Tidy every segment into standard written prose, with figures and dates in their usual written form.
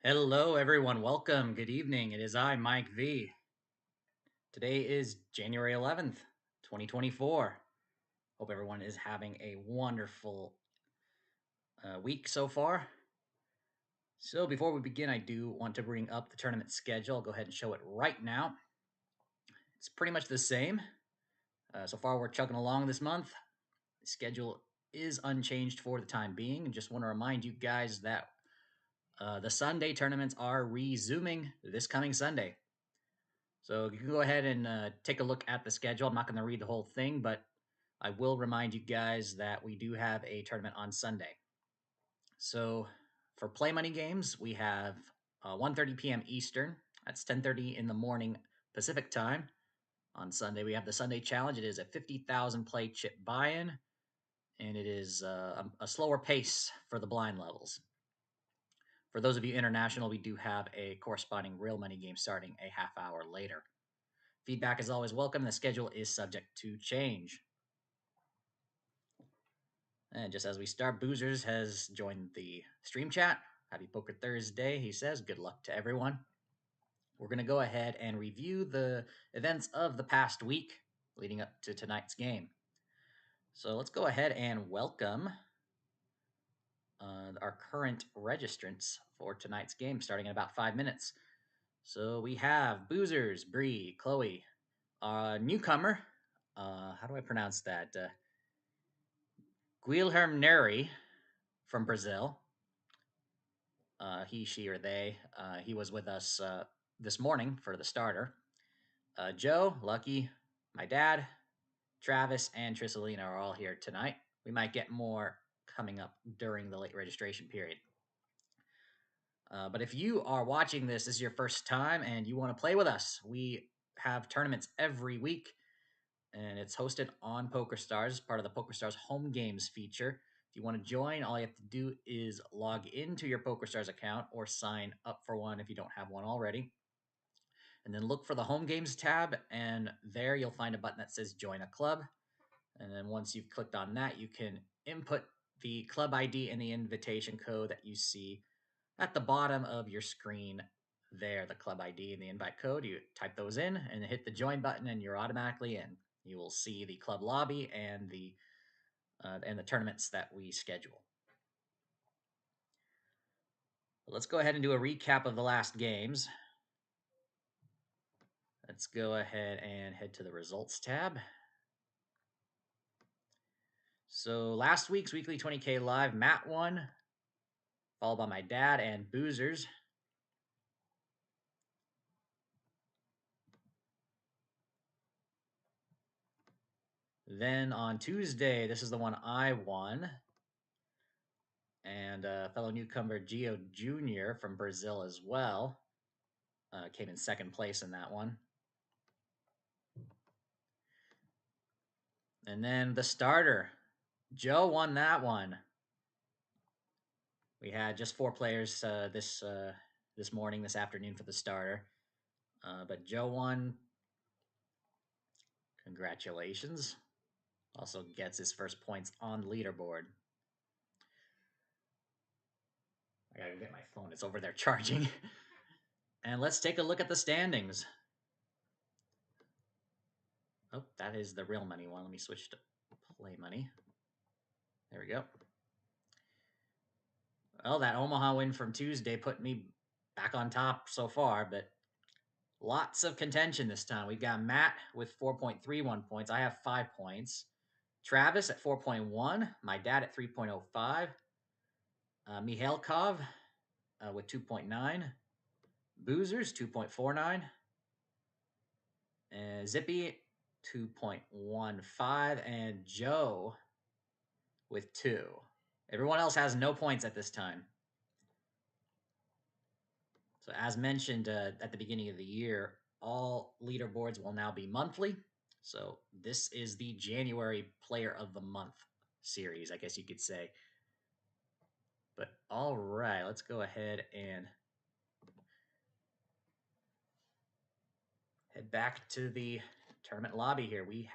Hello, everyone. Welcome. Good evening. It is I, Mike V. Today is January 11th, 2024. Hope everyone is having a wonderful week so far. So, before we begin, I do want to bring up the tournament schedule. I'll go ahead and show it right now. It's pretty much the same. So far, we're chugging along this month. The schedule is unchanged for the time being. And just want to remind you guys that the Sunday tournaments are resuming this coming Sunday. So you can go ahead and take a look at the schedule. I'm not going to read the whole thing, but I will remind you guys that we do have a tournament on Sunday. So for play money games, we have 1:30 p.m. Eastern. That's 10:30 in the morning Pacific time. On Sunday, we have the Sunday Challenge. It is a 50,000 play chip buy-in, and it is a slower pace for the blind levels. For those of you international, we do have a corresponding real money game starting a half hour later. Feedback is always welcome. The schedule is subject to change. And just as we start, Boozers has joined the stream chat. Happy Poker Thursday, he says. Good luck to everyone. We're going to go ahead and review the events of the past week leading up to tonight's game. So let's go ahead and welcome our current registrants for tonight's game, starting in about 5 minutes. So we have Boozers, Bree, Chloe, newcomer. How do I pronounce that? Guilherme Neri from Brazil. He, she, or they. He was with us this morning for the starter. Joe, Lucky, my dad, Travis, and Trissalina are all here tonight. We might get more coming up during the late registration period. But if you are watching this is your first time and you want to play with us, we have tournaments every week, and it's hosted on PokerStars, part of the PokerStars home games feature. If you want to join, all you have to do is log into your PokerStars account or sign up for one if you don't have one already. And then look for the home games tab, and there you'll find a button that says join a club. And then once you've clicked on that, you can input the club ID and the invitation code that you see at the bottom of your screen there, the club ID and the invite code. You type those in and hit the join button, and you're automatically in. You will see the club lobby and the tournaments that we schedule. Let's go ahead and do a recap of the last games. Let's go ahead and head to the results tab. So last week's weekly 20K live, Matt won, followed by my dad and Boozers. Then on Tuesday, this is the one I won. And fellow newcomer Gio Jr. from Brazil as well came in second place in that one. And then the starter, Joe won that one. We had just 4 players this afternoon for the starter. But Joe won. Congratulations. Also gets his first points on the leaderboard. I gotta get my phone. It's over there charging. And let's take a look at the standings. Oh, that is the real money one. Let me switch to play money. There we go. Well, that Omaha win from Tuesday put me back on top so far, but lots of contention this time. We've got Matt with 4.31 points. I have 5 points. Travis at 4.1. My dad at 3.05. Mihailkov with 2.9. Boozers, 2.49. Zippy, 2.15. And Joe with 2. Everyone else has no points at this time. So as mentioned at the beginning of the year, all leaderboards will now be monthly. So this is the January Player of the Month series, I guess you could say. But all right, let's go ahead and head back to the tournament lobby here. We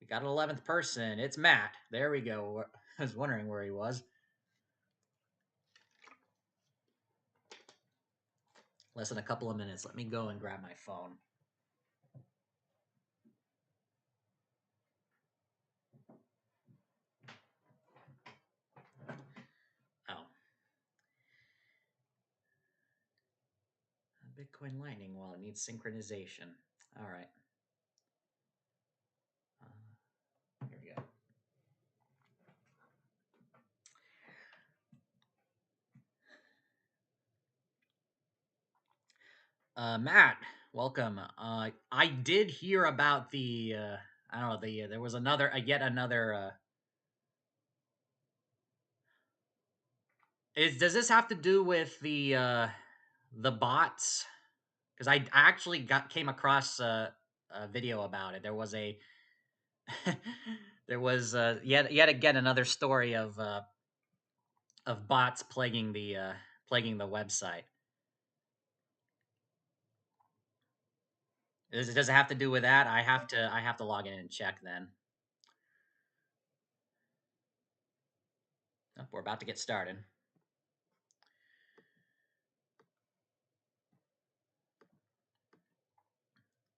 got an 11th person. It's Matt. There we go. I was wondering where he was. Less than a couple of minutes. Let me go and grab my phone. Oh. Bitcoin Lightning, well, it needs synchronization. All right. Here we go. Matt, welcome. I did hear about the I don't know, there was another yet another does this have to do with the bots? Because I actually came across a video about it. There was a there was yet again another story of bots plaguing the website. Does it have to do with that? I have to log in and check then. Oh, we're about to get started.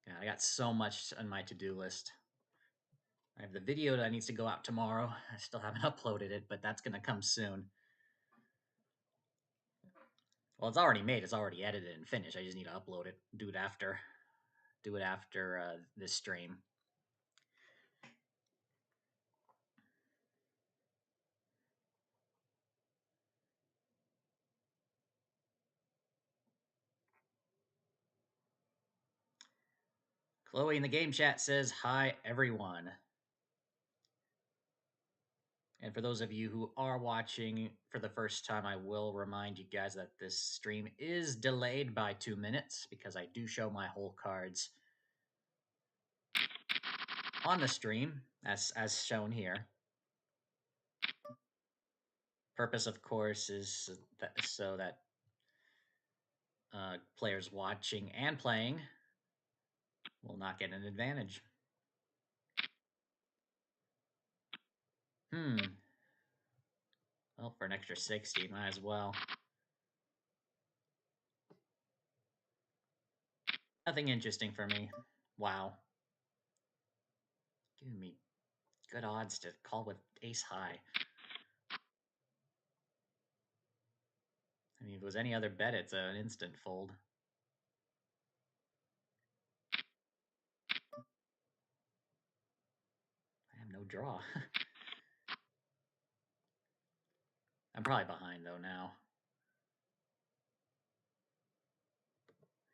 Yeah, I got so much on my to-do list. I have the video that needs to go out tomorrow. I still haven't uploaded it, but that's gonna come soon. Well, it's already made. It's already edited and finished. I just need to upload it. Do it after this stream. Chloe in the game chat says, hi, everyone. And for those of you who are watching for the first time, I will remind you guys that this stream is delayed by 2 minutes because I do show my whole cards on the stream, as shown here. Purpose, of course, is so that players watching and playing will not get an advantage. Well, for an extra 60, might as well. Nothing interesting for me. Wow. Giving me good odds to call with ace high. I mean, if it was any other bet, it's an instant fold. I have no draw. I'm probably behind, though, now.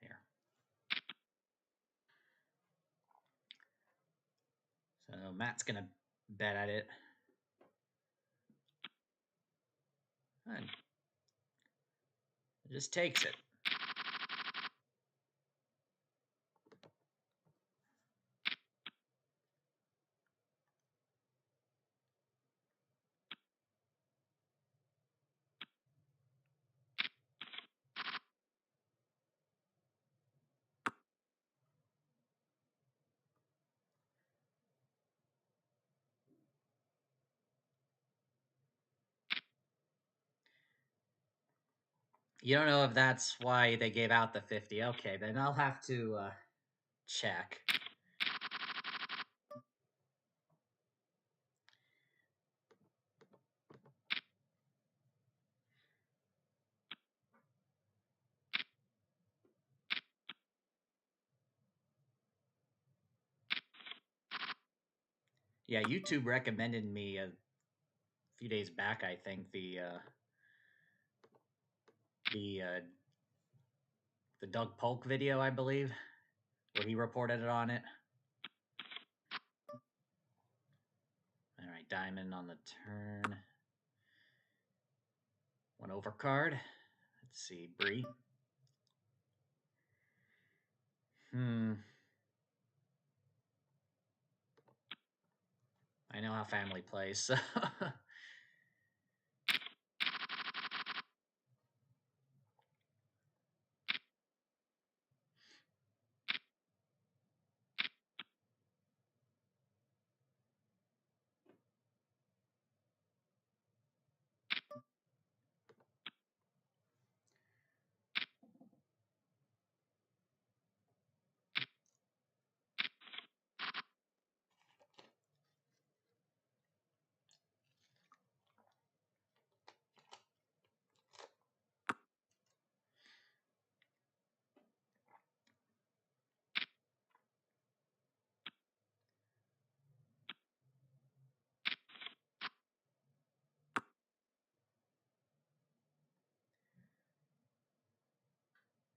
Here. So Matt's going to bet at it. And it just takes it. You don't know if that's why they gave out the 50. Okay, then I'll have to check. Yeah, YouTube recommended me a few days back, I think, the Doug Polk video, I believe, where he reported it on it. All right, diamond on the turn. One overcard. Let's see, Bree. I know how family plays, so.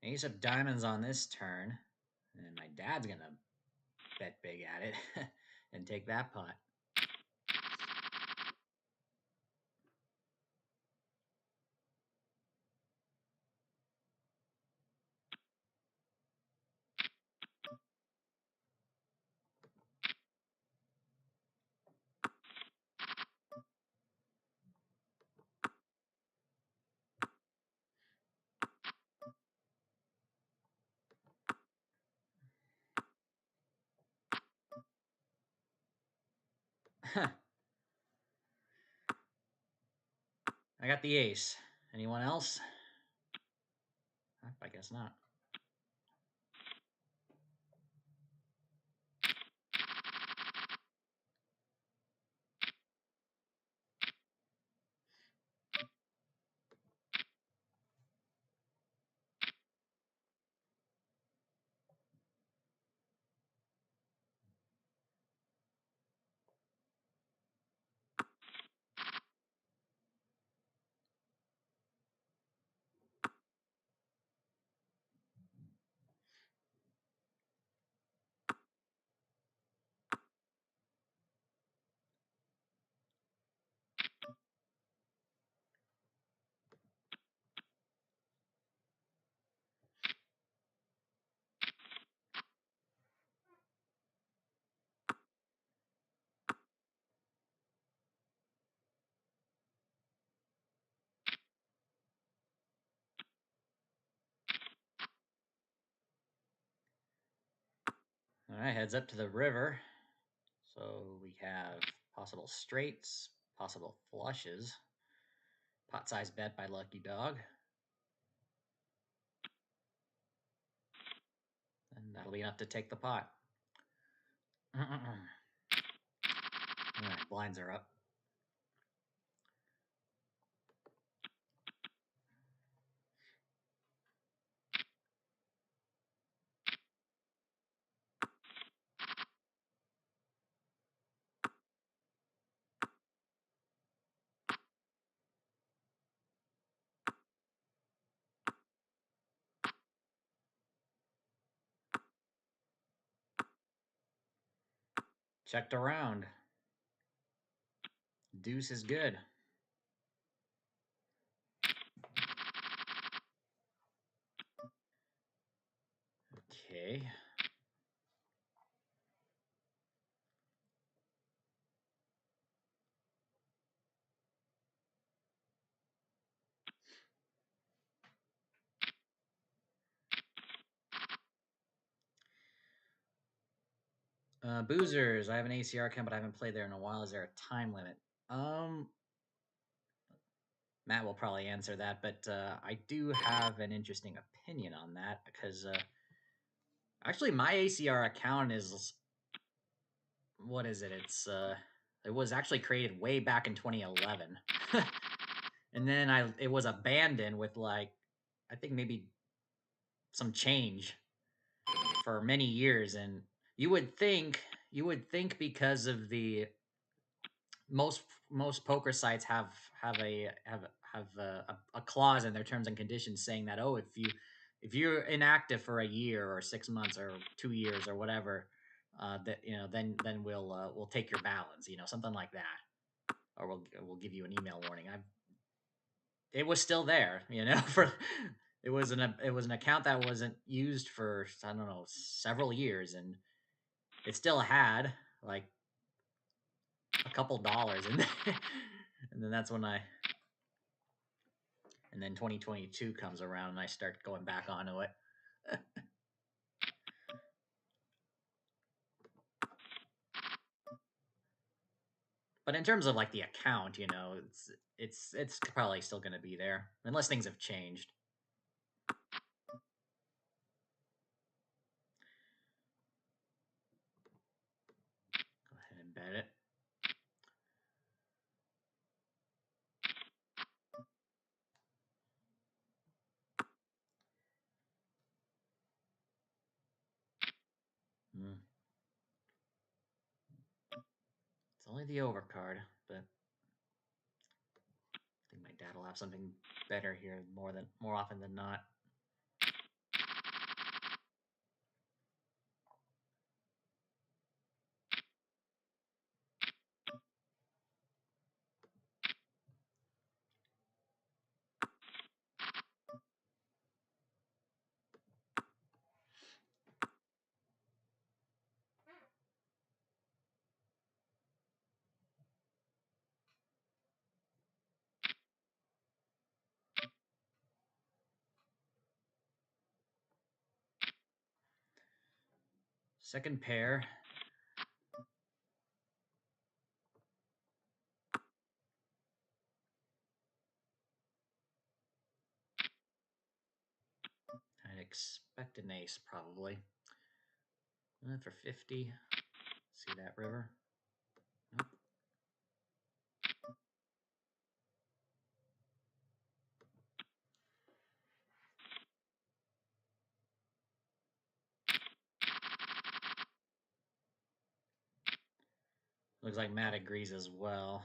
Ace of diamonds on this turn, and my dad's gonna bet big at it and take that pot. I got the ace. Anyone else? I guess not. All right, heads up to the river. So we have possible straights, possible flushes, pot size bet by Lucky Dog. And that'll be enough to take the pot. All right, blinds are up. Checked around. Deuce is good. Okay. Boozers. I have an ACR account, but I haven't played there in a while. Is there a time limit? Matt will probably answer that, but I do have an interesting opinion on that because actually my ACR account is, what is it? It was actually created way back in 2011, and then it was abandoned with like I think maybe some change for many years, and you would think because of the most poker sites have a clause in their terms and conditions saying that, oh, if you're inactive for a year or 6 months or 2 years or whatever, that then we'll take your balance, something like that, or we'll give you an email warning. It was still there, for it was an account that wasn't used for, I don't know, several years, and it still had like a couple dollars in there. And then and then 2022 comes around and I start going back onto it. But in terms of like the account, it's probably still going to be there unless things have changed. Go ahead and bet it. It's only the overcard, but I think my dad will have something better here more often than not. Second pair. I'd expect an ace, probably. For 50. See that river? Nope. Looks like Matt agrees as well.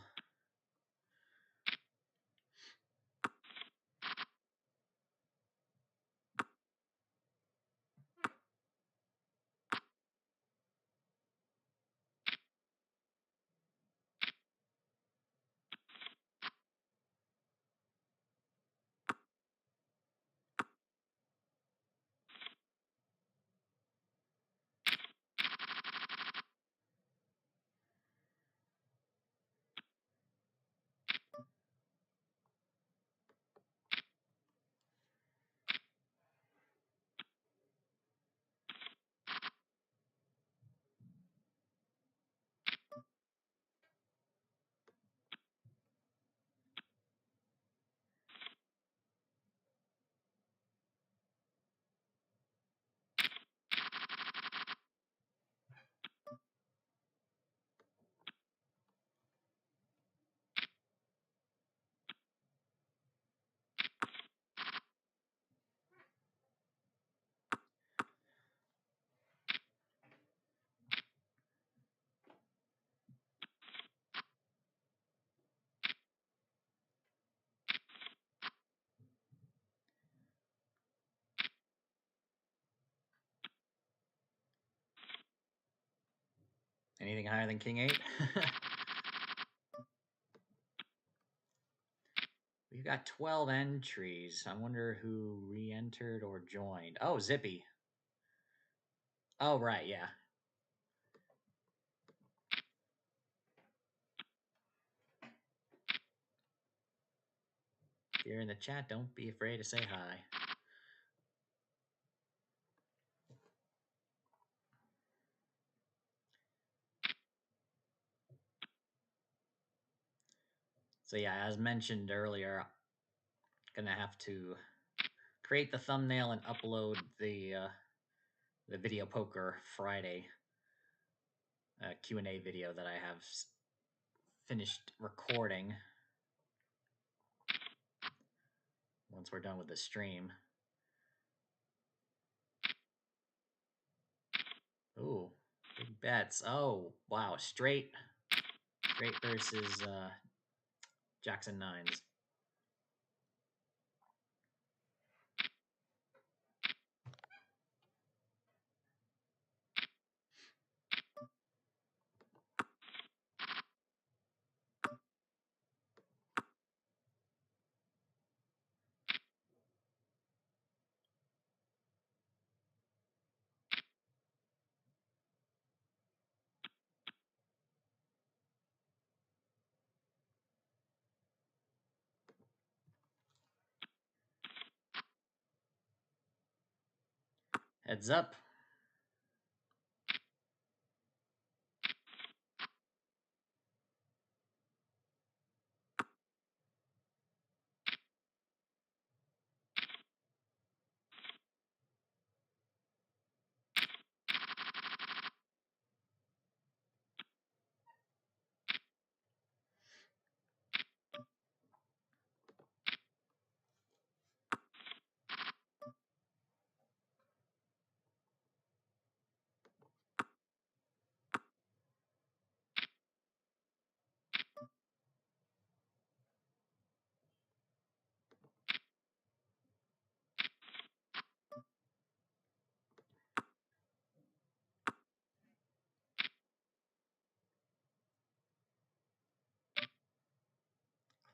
Anything higher than King 8? We've got 12 entries. I wonder who re-entered or joined. Oh, Zippy. Oh, right, yeah. If you're in the chat, don't be afraid to say hi. So yeah, as mentioned earlier, gonna have to create the thumbnail and upload the Video Poker Friday Q&A video that I have finished recording once we're done with the stream. Ooh, big bets. Oh, wow, straight versus Jackson 9s. Heads up.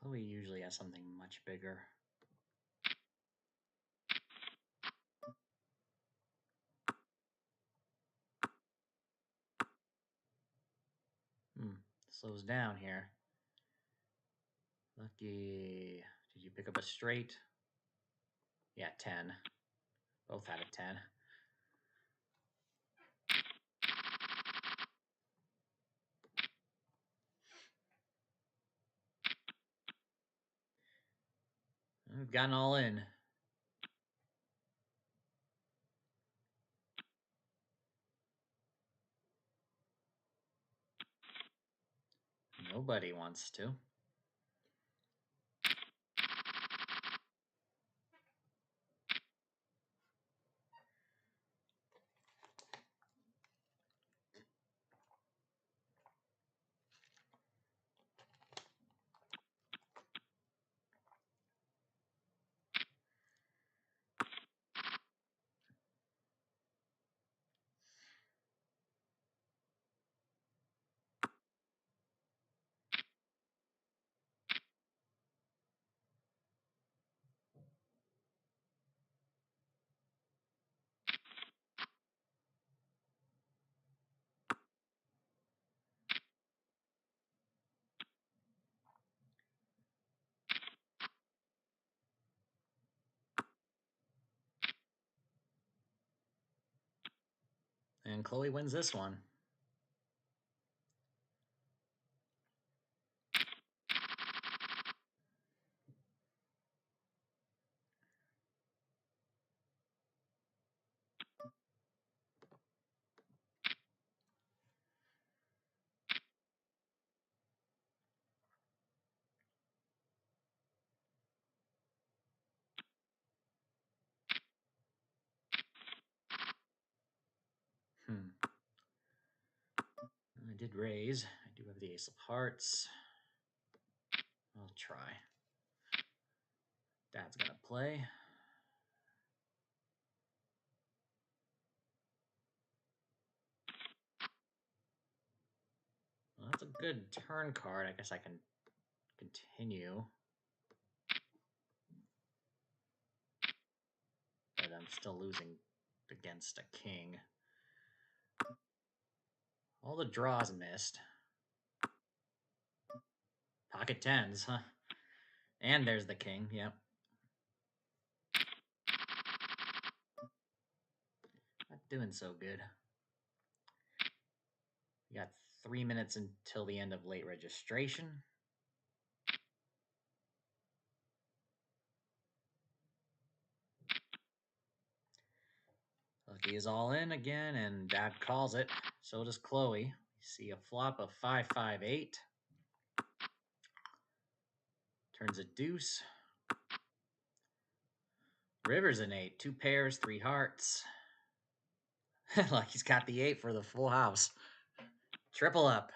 Chloe usually has something much bigger. Slows down here. Lucky. Did you pick up a straight? Yeah, 10. Both had a 10. We've gotten all in. Nobody wants to. And Chloe wins this one. I did raise. I do have the ace of hearts. I'll try. Dad's gonna play. Well, that's a good turn card. I guess I can continue. But I'm still losing against a king. All the draws missed. Pocket tens, huh? And there's the king, yep. Not doing so good. We got 3 minutes until the end of late registration. Lucky is all in again, and Dad calls it. So does Chloe. We see a flop of 5-5-8. Turns a deuce. River's an 8. 2 pairs, 3 hearts. Like he's got the 8 for the full house. Triple up.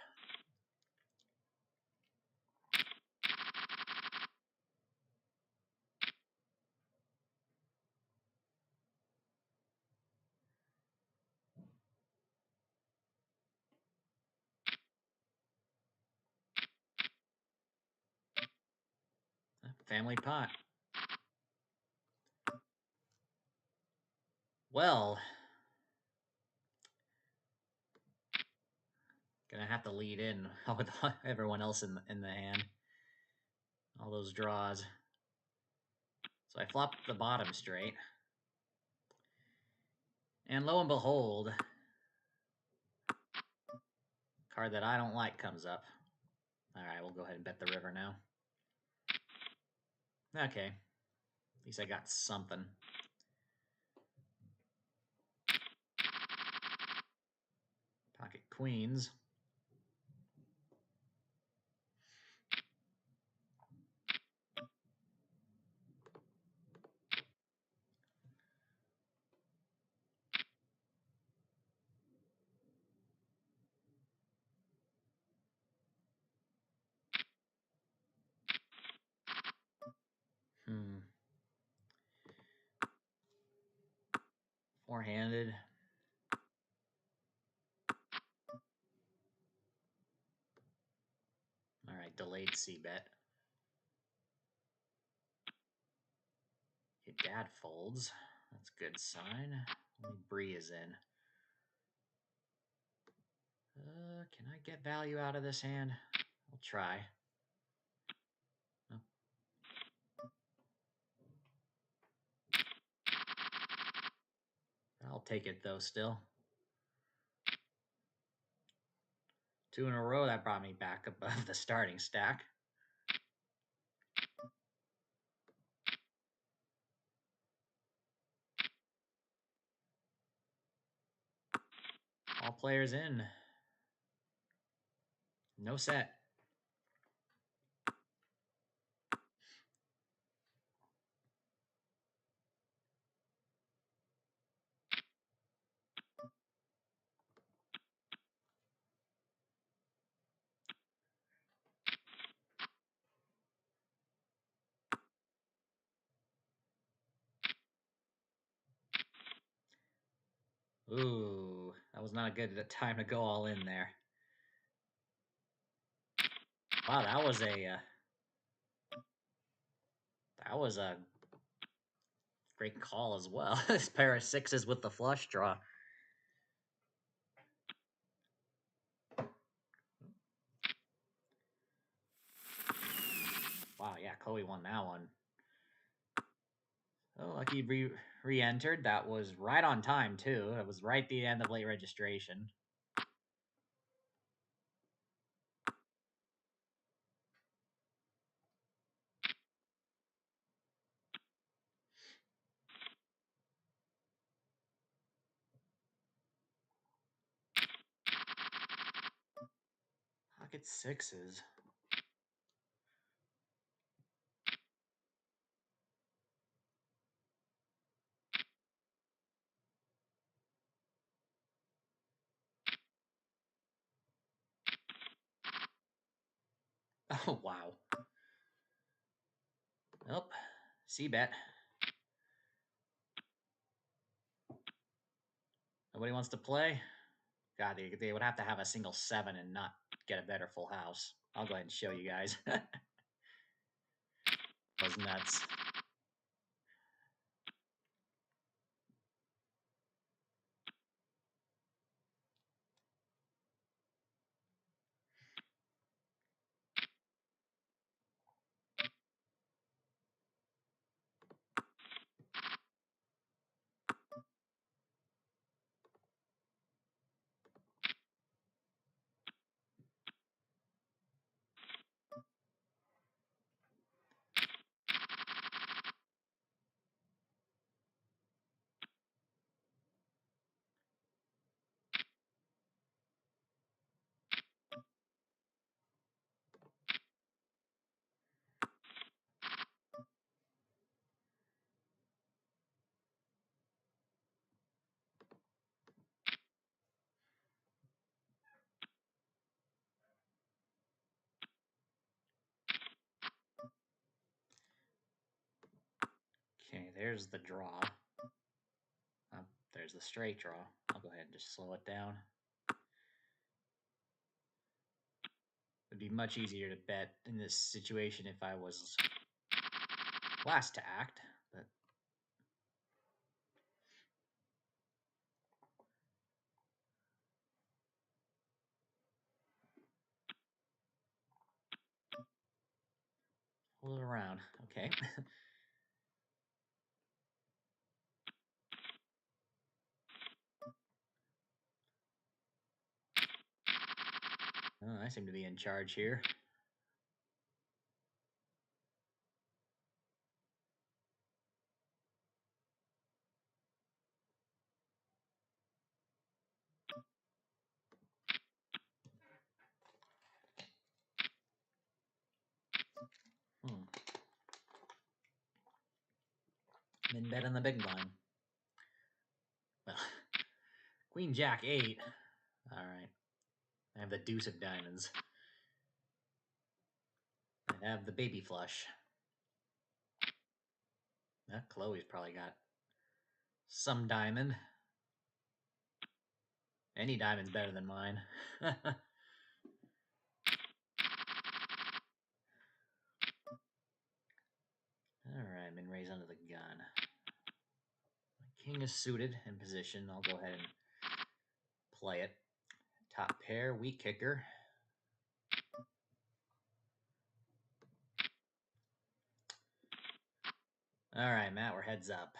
Family pot. Well, gonna have to lead in with everyone else in the hand. All those draws. So I flopped the bottom straight. And lo and behold, card that I don't like comes up. Alright, we'll go ahead and bet the river now. Okay. At least I got something. Pocket queens. Four-handed. Alright, delayed c-bet. Your dad folds. That's a good sign. Only Bree is in. Can I get value out of this hand? I'll try. Oh. I'll take it though still. 2 in a row, that brought me back above the starting stack. players in. No set. Ooh, that was not a good time to go all in there. Wow, that was a great call as well. This pair of sixes with the flush draw. Wow, yeah, Chloe won that one. Oh, lucky re-entered. That was right on time, too. That was right at the end of late registration. Pocket sixes. Oh, wow. Nope. C-bet. Nobody wants to play? God, they would have to have a single seven and not get a better full house. I'll go ahead and show you guys. Was nuts. Okay, there's the draw. There's the straight draw. I'll go ahead and just slow it down. It'd be much easier to bet in this situation if I was last to act, but hold it around. Okay. Oh, I seem to be in charge here. Min bet on the big blind. Well, Queen Jack 8. All right. I have the deuce of diamonds. I have the baby flush. Chloe's probably got some diamond. Any diamond's better than mine. All right, min raise under the gun. My king is suited in position. I'll go ahead and play it. Top pair, weak kicker. All right, Matt, we're heads up.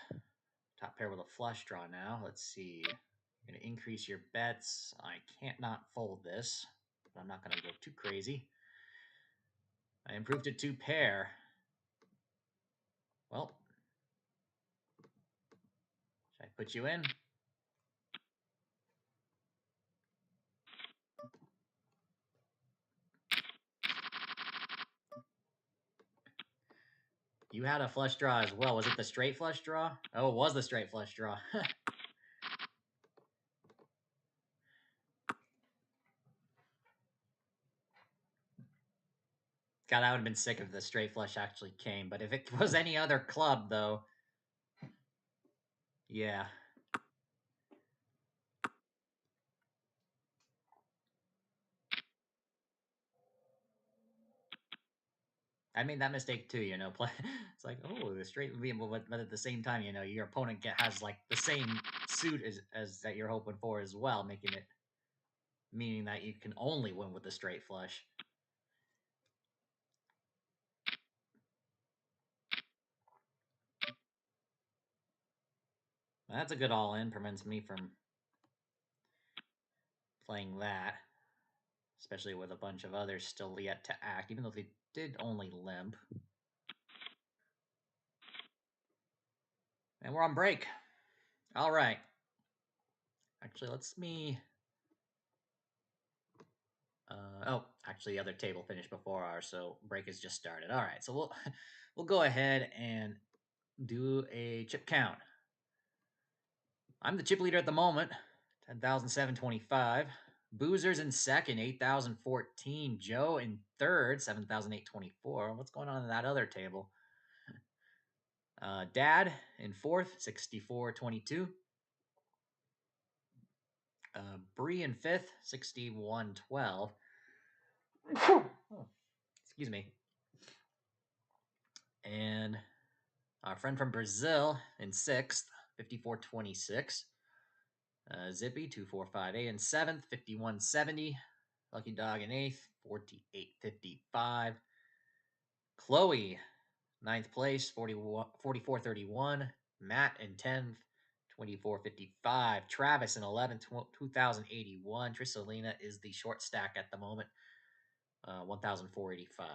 Top pair with a flush draw now. Let's see. You're going to increase your bets. I can't not fold this, but I'm not going to go too crazy. I improved to two pair. Well, should I put you in? You had a flush draw as well. Was it the straight flush draw? Oh, it was the straight flush draw. God, I would have been sick if the straight flush actually came. But if it was any other club, though, yeah. I made that mistake too, you know. Play, it's like, oh, the straight, but at the same time, you know, your opponent has like the same suit as that you're hoping for as well, making it meaning that you can only win with the straight flush. That's a good all-in. Prevents me from playing that, especially with a bunch of others still yet to act, even though they did only limp. And we're on break. All right. Actually, let's me. Actually, the other table finished before ours, so break has just started. All right, so we'll go ahead and do a chip count. I'm the chip leader at the moment, 10,725. Boozer's in second, 8,014. Joe in third, 7,824. What's going on in that other table? Dad in fourth, 6,422. Bree in fifth, 6,112. Excuse me. And our friend from Brazil in sixth, 5,426. Zippy, 2,458 in seventh, 5,170. Lucky Dog in eighth, 48.55. Chloe, ninth place, 44.31. Matt in 10th, 24.55. Travis in 11th, 2,081. Trissalina is the short stack at the moment, 1,485.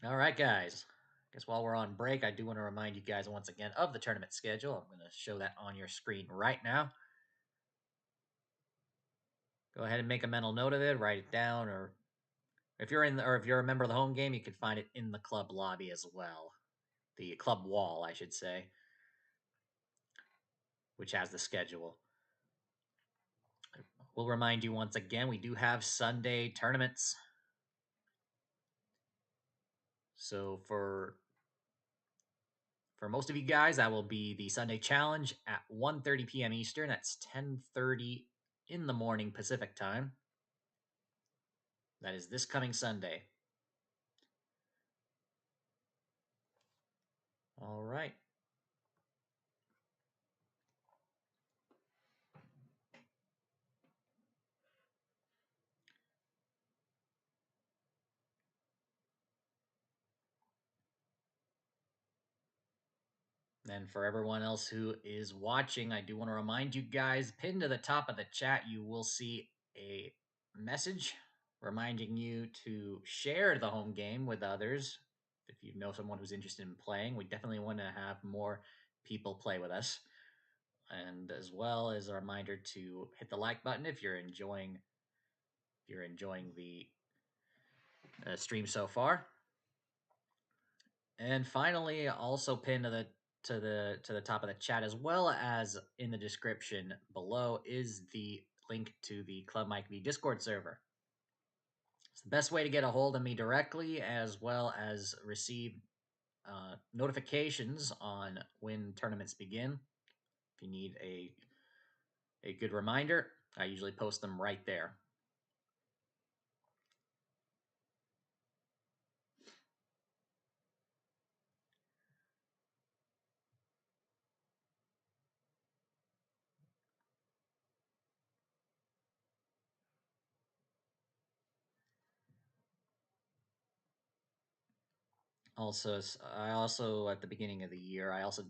All right, guys. I guess while we're on break, I do want to remind you guys once again of the tournament schedule. I'm going to show that on your screen right now. Go ahead and make a mental note of it, write it down, or if you're if you're a member of the home game, you can find it in the club lobby as well. The club wall, I should say, which has the schedule. We'll remind you once again, we do have Sunday tournaments. So for most of you guys, that will be the Sunday Challenge at 1:30 p.m. Eastern. That's 10:30 in the morning Pacific time. That is this coming Sunday. All right. And for everyone else who is watching, I do want to remind you guys, pinned to the top of the chat, you will see a message reminding you to share the home game with others. If you know someone who's interested in playing, we definitely want to have more people play with us. And as well as a reminder to hit the like button if you're enjoying the stream so far. And finally, also pinned to the top of the chat, as well as in the description below, is the link to the Club Mike V Discord server. It's the best way to get a hold of me directly, as well as receive notifications on when tournaments begin. If you need a good reminder, I usually post them right there. I also at the beginning of the year, I also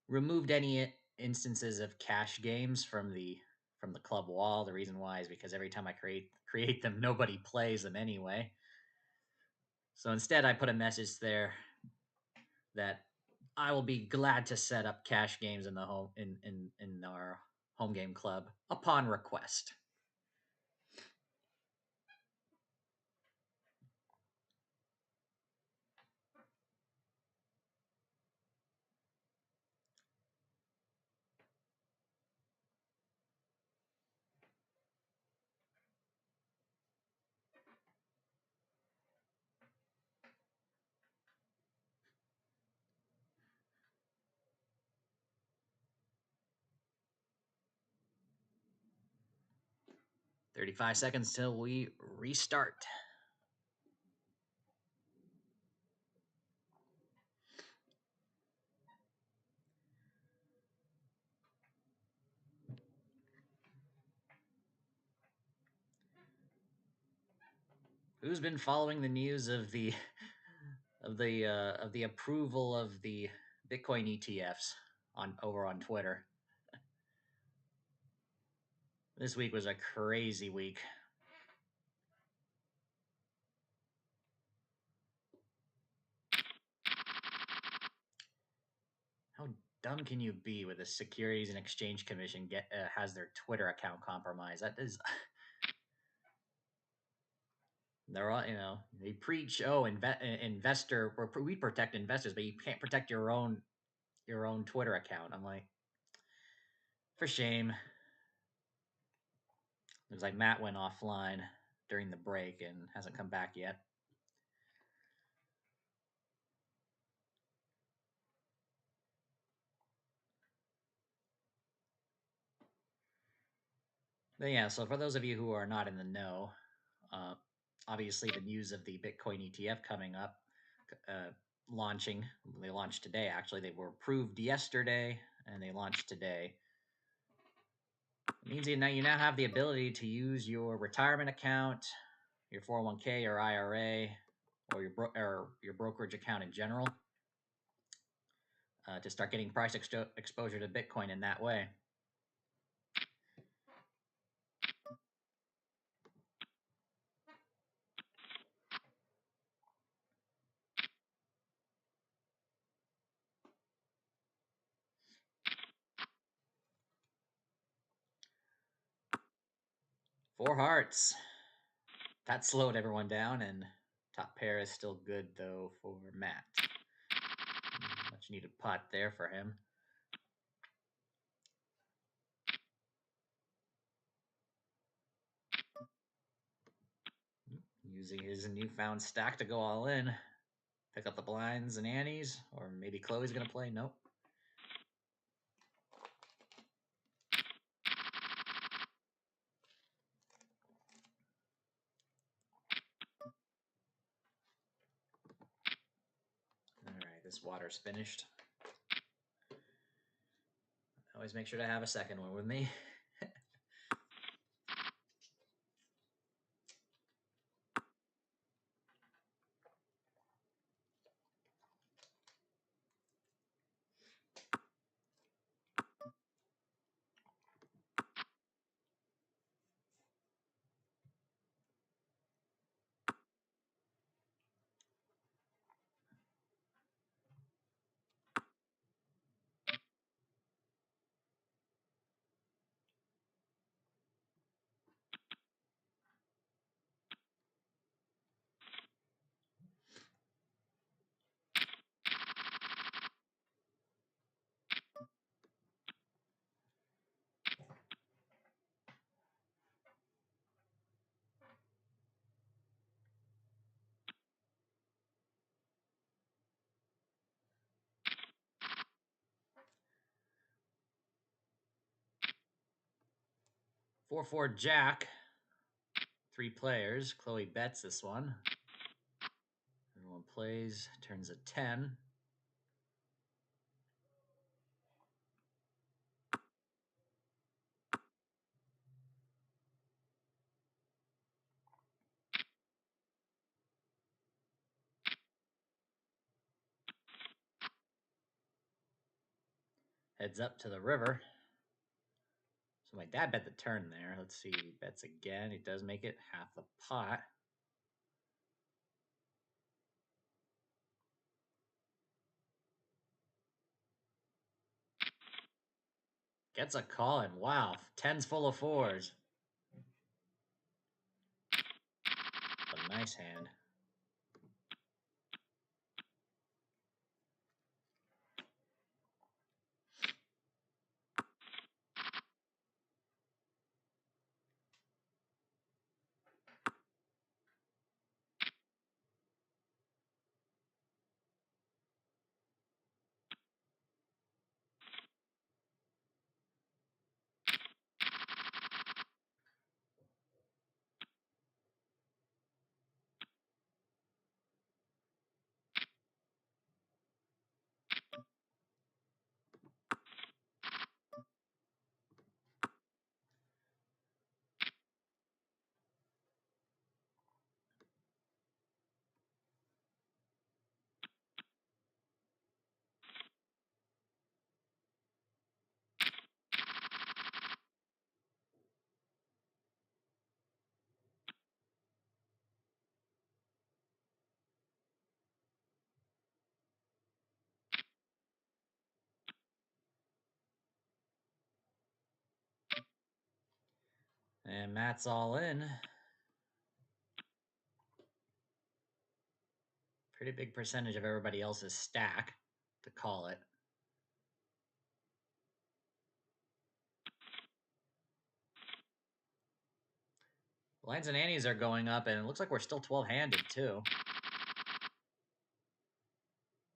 removed any instances of cash games from the club wall. The reason why is because every time I create them, nobody plays them anyway. So instead, I put a message there that I will be glad to set up cash games in the home in our home game club upon request. 35 seconds till we restart. Who's been following the news of the approval of the Bitcoin ETFs over on Twitter? This week was a crazy week. How dumb can you be with the Securities and Exchange Commission has their Twitter account compromised? That is, they're all, they preach, investor, we protect investors, but you can't protect your own Twitter account. I'm like, for shame. It was like Matt went offline during the break and hasn't come back yet. But yeah, so for those of you who are not in the know, obviously the news of the Bitcoin ETF coming up, launching. They launched today, actually. They were approved yesterday, and they launched today. It means you now have the ability to use your retirement account, your 401k or IRA, or your brokerage account in general, to start getting price exposure to Bitcoin in that way. Four hearts. That slowed everyone down, and top pair is still good, though, for Matt. Much needed putt there for him. Using his newfound stack to go all in. Pick up the blinds and Annie's, or maybe Chloe's going to play. Nope. All right, this water's finished. Always make sure to have a second one with me. 4-4 Jack. 3 players. Chloe bets this one. Everyone plays. Turns a 10. Heads up to the river. So my dad bet the turn there. Let's see. He bets again. He does make it half the pot. Gets a call in. Wow. 10's full of 4s. A nice hand. And Matt's all in. Pretty big percentage of everybody else's stack to call it. Lines and antes are going up, and it looks like we're still 12-handed, too.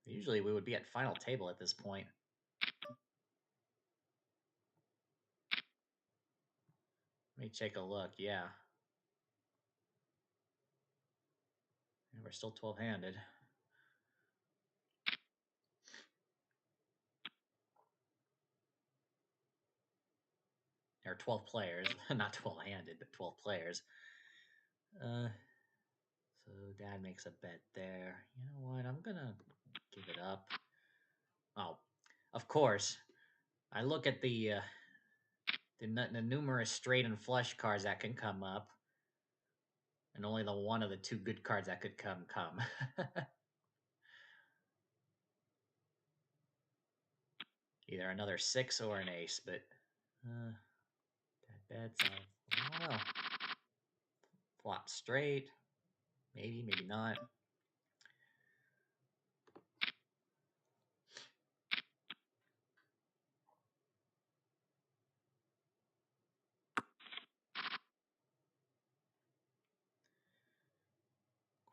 Usually we would be at final table at this point. Let me take a look, yeah. And we're still 12-handed. Or 12 players, not 12-handed, but 12 players. So Dad makes a bet there. You know what? I'm gonna give it up. Oh, of course. I look at the numerous straight and flush cards that can come up, and only the one of the two good cards that could come. Either another 6 or an ace, but Dad bets. I don't know. Flop straight. Maybe, maybe not.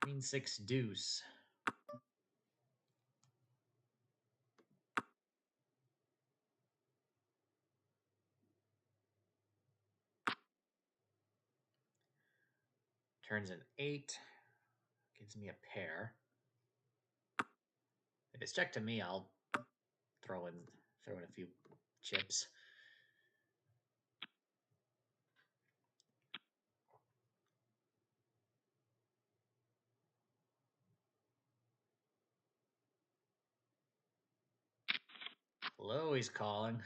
Queen 6 deuce. Turns an 8. Gives me a pair. If it's check to me, I'll throw in a few chips. Hello, he's calling.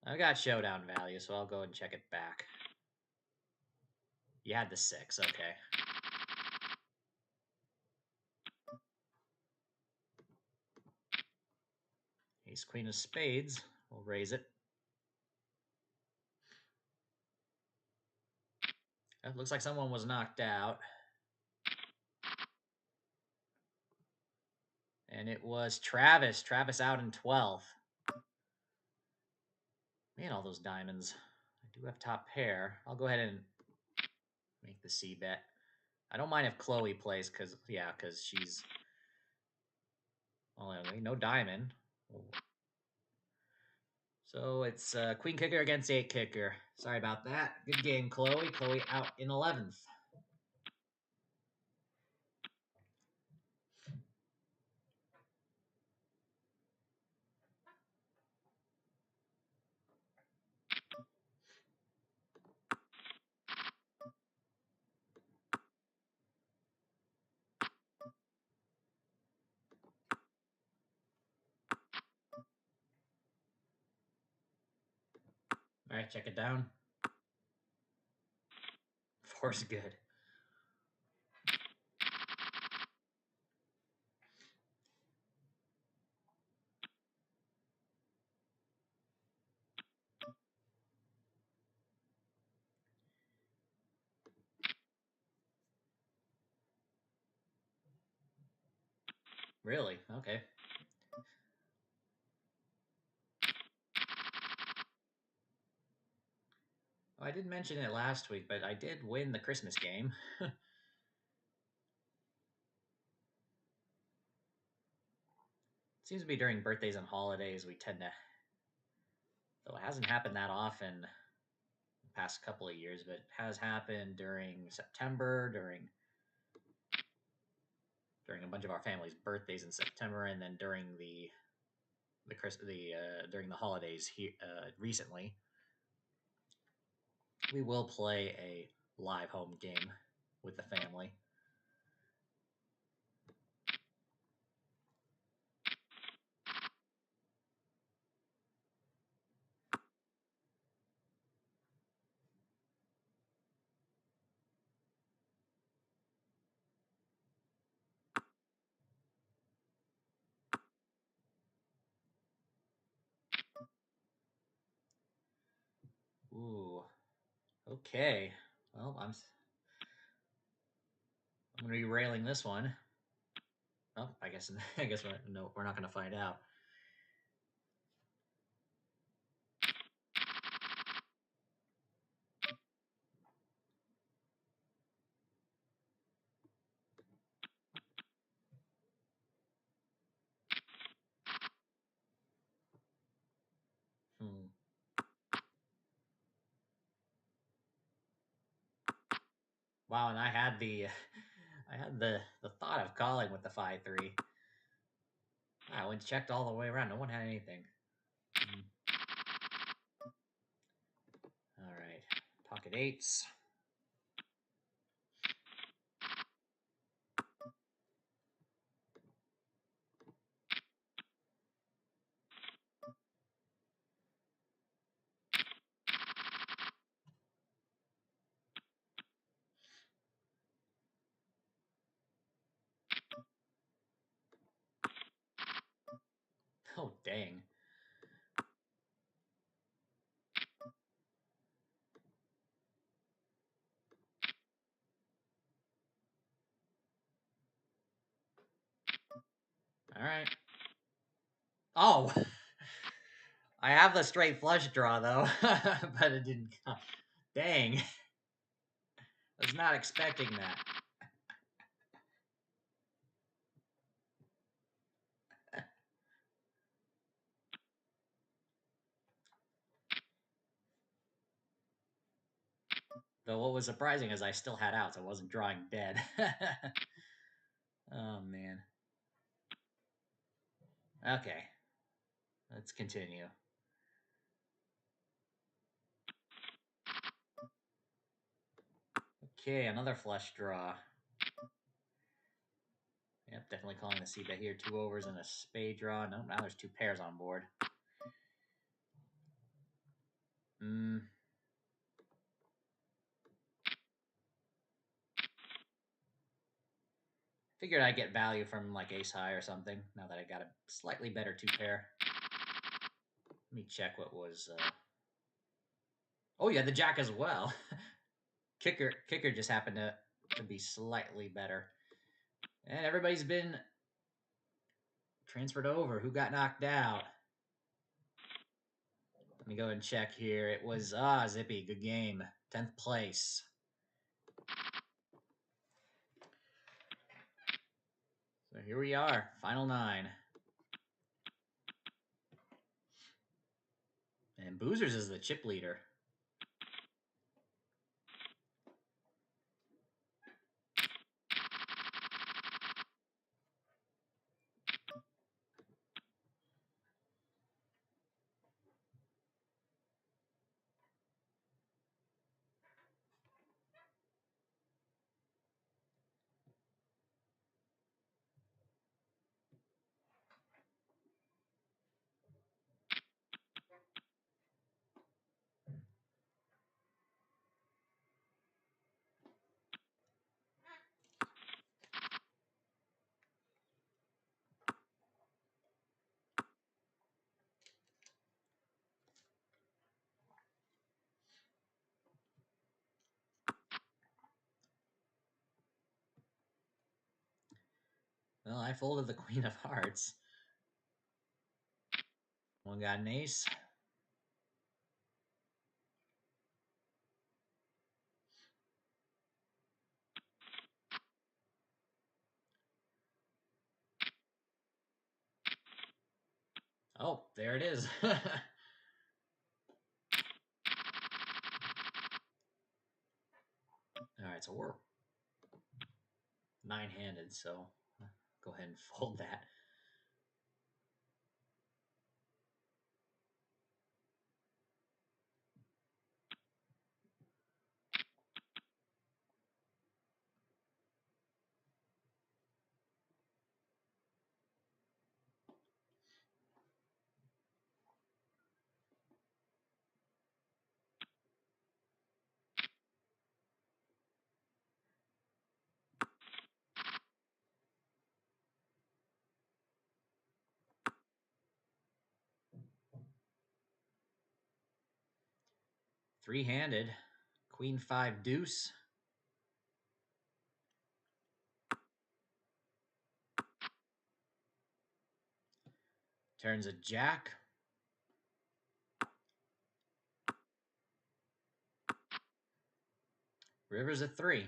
I got showdown value, so I'll go and check it back. You had the 6, okay. Ace queen of spades. We'll raise it. It looks like someone was knocked out. And it was Travis. Travis out in 12th. Man, all those diamonds. I do have top pair. I'll go ahead and make the C bet. I don't mind if Chloe plays, because she's... Well, no diamond. So it's queen kicker against 8 kicker. Sorry about that. Good game, Chloe. Chloe out in 11th. All right, check it down. 4's good. Really? Okay. Oh, I didn't mention it last week, but I did win the Christmas game. Seems to be during birthdays and holidays we tend to... Though it hasn't happened that often the past couple of years, but it has happened during September, during a bunch of our family's birthdays in September, and then during during the holidays here recently. We will play a live home game with the family. Okay. Well, I'm going to be railing this one. Oh, I guess we're not going to find out. Wow, and I had the thought of calling with the 5-3. I went checked all the way around. No one had anything. All right, pocket eights. Oh, dang. All right. Oh, I have the straight flush draw, though, but it didn't come. Dang. I was not expecting that. Though what was surprising is I still had outs. I wasn't drawing dead. Oh, man. Okay. Let's continue. Okay, another flush draw. Yep, definitely calling the C-bet here. 2 overs and a spade draw. No, now there's 2 pairs on board. Figured I'd get value from like ace high or something, now that I got a slightly better 2-pair. Let me check what was... Oh, yeah, the jack as well. Kicker just happened to be slightly better. And everybody's been transferred over. Who got knocked out? Let me go and check here. It was, Zippy, good game. 10th place. So here we are, final 9. And Boozers is the chip leader. Well, I folded the Queen of Hearts. One got an ace. Oh, there it is. All right, so we're 9-handed, so go ahead and fold that. Three-handed, Queen 5 deuce. Turns a jack. River's a 3.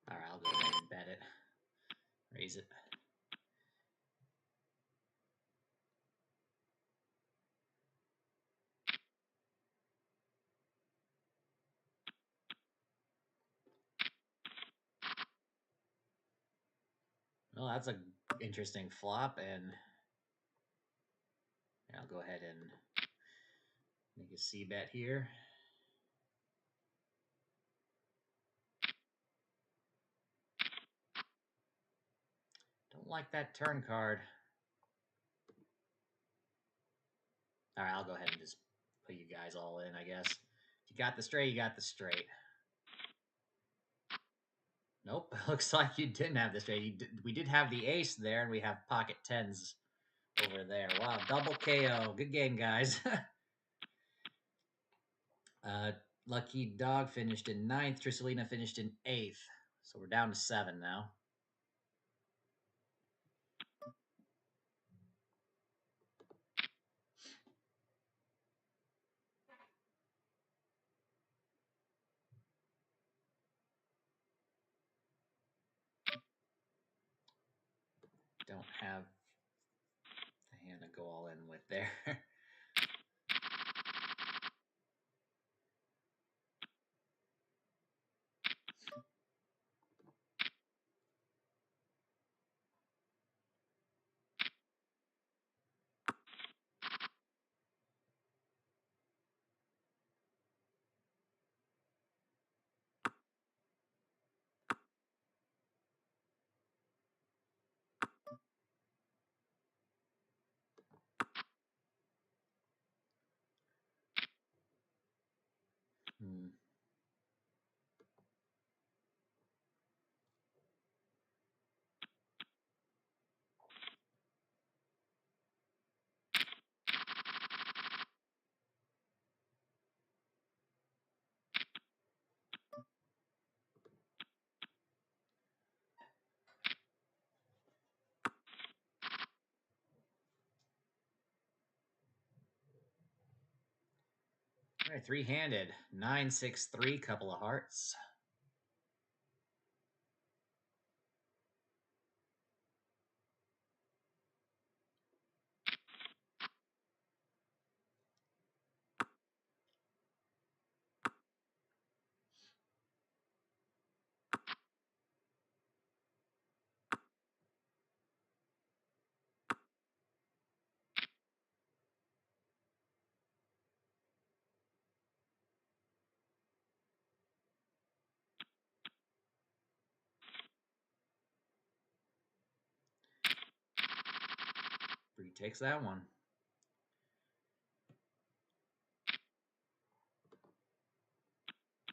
All right, I'll go ahead and bet it. Raise it. Well, that's an interesting flop, and I'll go ahead and make a C bet here. Don't like that turn card. All right, I'll go ahead and just put you guys all in, I guess. If you got the straight, you got the straight. Nope, looks like you didn't have the straight. We did have the ace there, and we have pocket tens over there. Wow, double KO. Good game, guys. Lucky Dog finished in 9th. Trisselina finished in 8th. So we're down to 7 now. Don't have the hand to go all in with there. Hmm. All right, three-handed. 9-6-3, couple of hearts. Bree takes that one.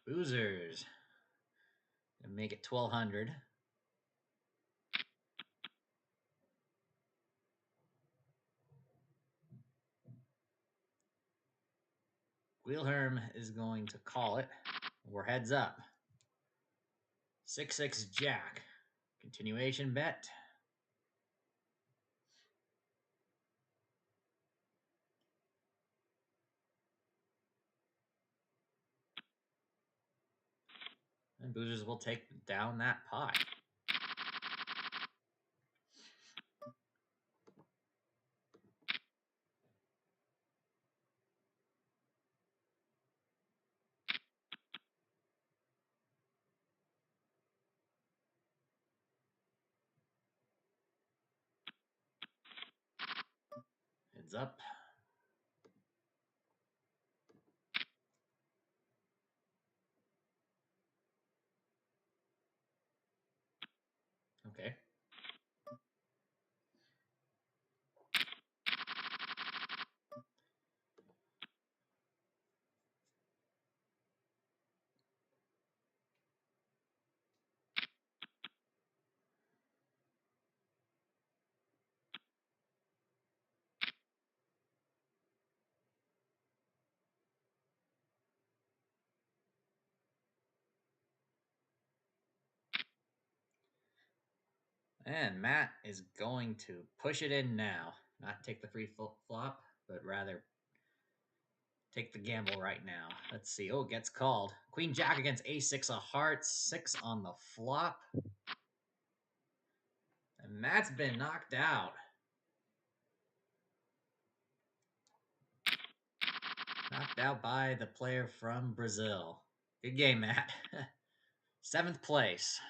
Boozers. Gonna make it 1,200. Wilhelm is going to call it. We're heads up. 6-6 Jack. Continuation bet. And Boozers will take down that pot. Heads up. Okay. And Matt is going to push it in now. Not take the free flop, but rather take the gamble right now. Let's see. Oh, it gets called. Queen Jack against A6 of hearts. 6 on the flop. And Matt's been knocked out. Knocked out by the player from Brazil. Good game, Matt. 7th place.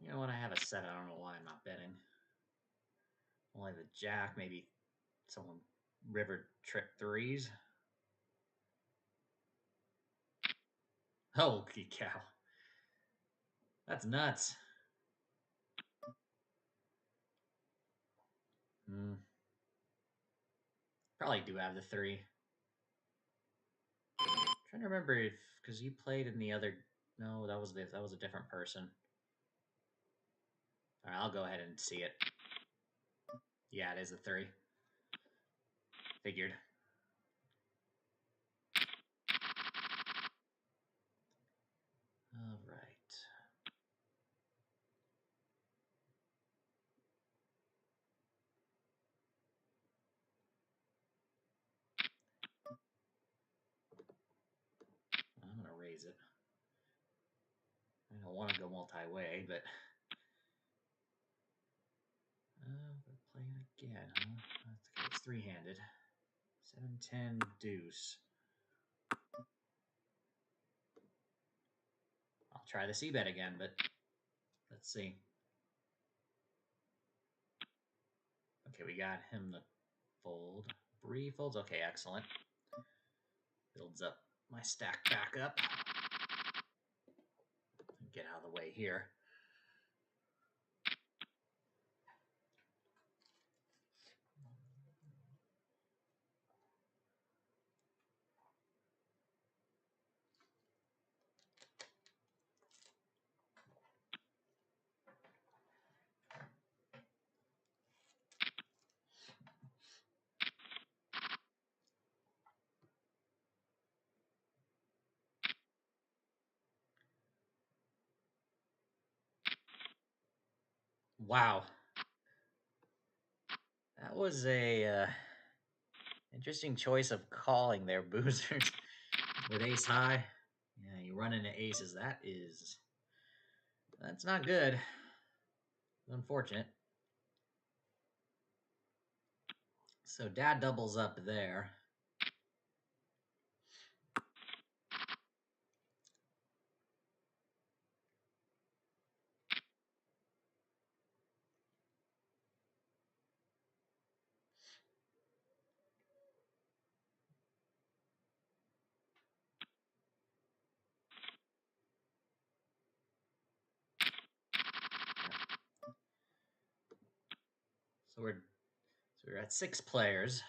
You know what? I have a set. I don't know why I'm not betting. Only the jack, maybe someone river trip threes. Holy cow. That's nuts. Probably do have the 3. Trying to remember if because you played in the other. No, that was a different person. All right, I'll go ahead and see it. Yeah, it is a 3. Figured. All right. I'm gonna raise it. I don't want to go multi-way, but we're playing again, huh? Okay, it's 3-handed. 7-10 deuce. I'll try the c-bet again, but let's see. Okay, we got him the fold. Bree folds. Okay, excellent. Builds up my stack back up. Get out of the way here. Wow. That was a interesting choice of calling there, Boozers. With ace high. Yeah, you run into aces. That's not good. Unfortunate. So dad doubles up there. So we're at 6 players.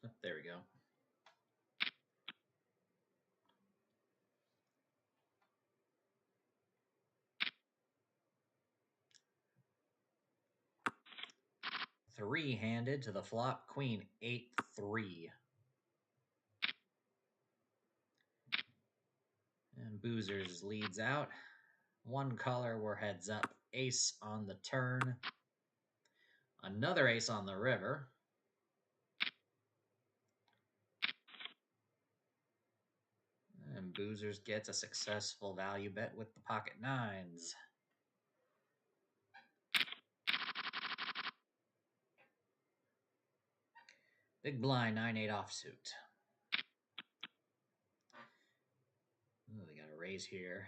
Oh, there we go. Three-handed to the flop. Queen 8-3. And Boozers leads out. One color, we're heads up. Ace on the turn. Another ace on the river. And Boozers gets a successful value bet with the pocket nines. Big blind, 9-8 offsuit. Oh, we got a raise here.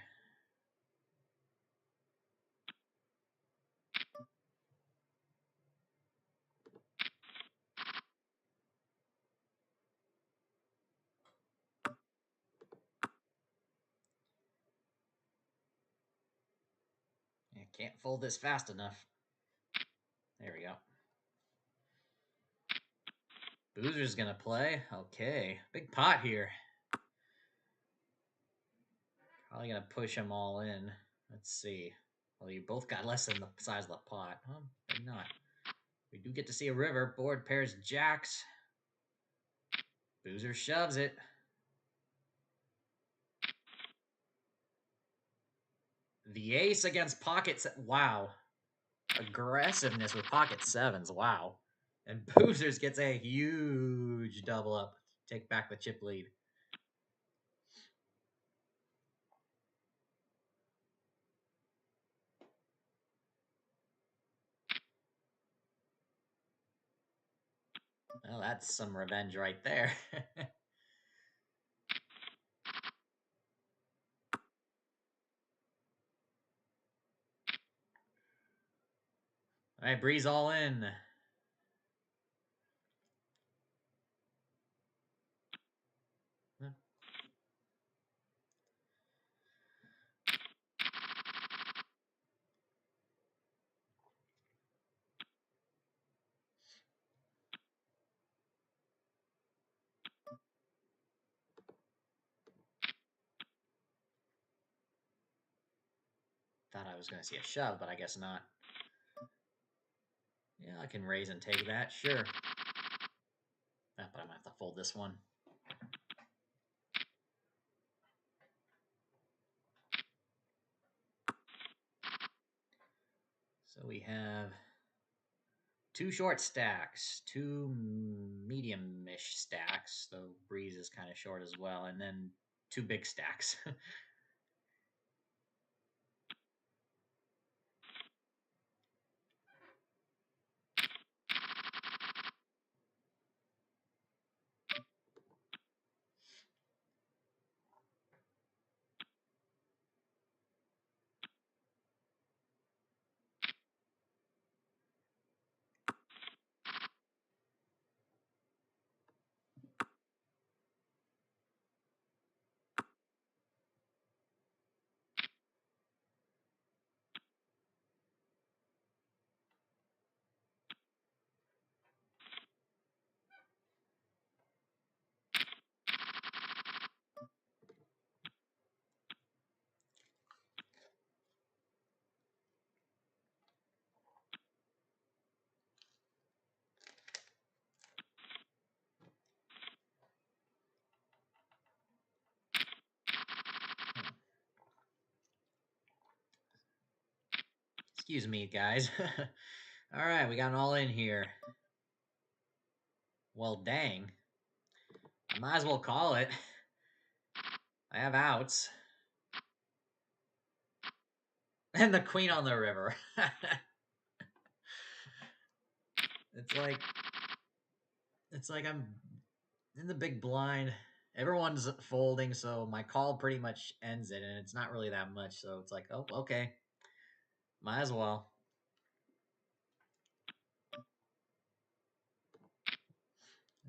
I can't fold this fast enough. There we go. Boozer's gonna play. Okay. Big pot here. Probably gonna push them all in. Let's see. Well, you both got less than the size of the pot. Huh? Maybe not. We do get to see a river. Board pairs jacks. Boozer shoves it. The ace against pockets. Wow. Aggressiveness with pocket sevens. Wow. And Boozers gets a huge double up. Take back the chip lead. Well, that's some revenge right there. All right, Breeze all in. Thought I was going to see a shove, but I guess not. Yeah, I can raise and take that, sure. But I'm going to have to fold this one. So we have 2 short stacks, 2 medium-ish stacks, though Breeze is kind of short as well, and then 2 big stacks. Excuse me, guys. All right, we got an all in here. Well, dang. I might as well call it. I have outs. And the queen on the river. It's like I'm in the big blind. Everyone's folding, so my call pretty much ends it, and it's not really that much. So it's like, oh, okay. Might as well.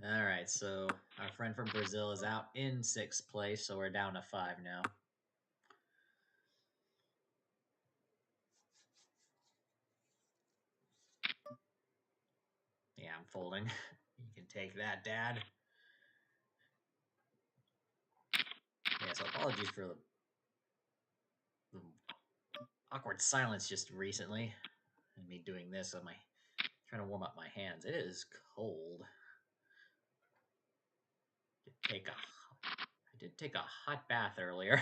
All right, so our friend from Brazil is out in 6th place, so we're down to 5 now. Yeah, I'm folding. You can take that, Dad. Yeah, so apologies for the awkward silence just recently. And me doing this on my trying to warm up my hands. It is cold. I did take a hot bath earlier.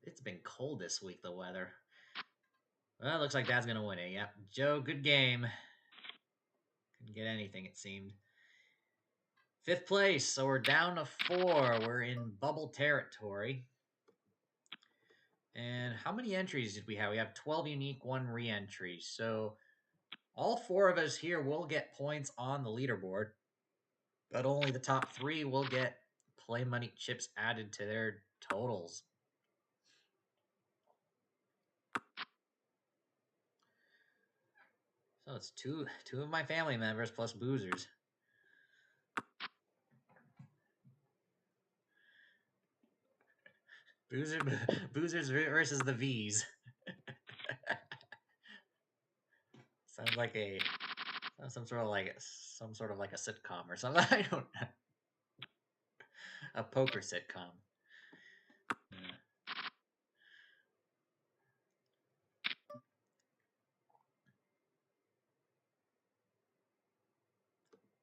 It's been cold this week, the weather. Well, it looks like Dad's gonna win it. Yep. Joe, good game. Couldn't get anything, it seemed. Fifth place, so we're down to 4. We're in bubble territory. And how many entries did we have? We have 12 unique, 1 re-entry. So all 4 of us here will get points on the leaderboard, but only the top 3 will get play money chips added to their totals. So it's two of my family members plus Boozers. Boozers versus the V's. Sounds like some sort of like a sitcom or something. I don't know. A poker sitcom.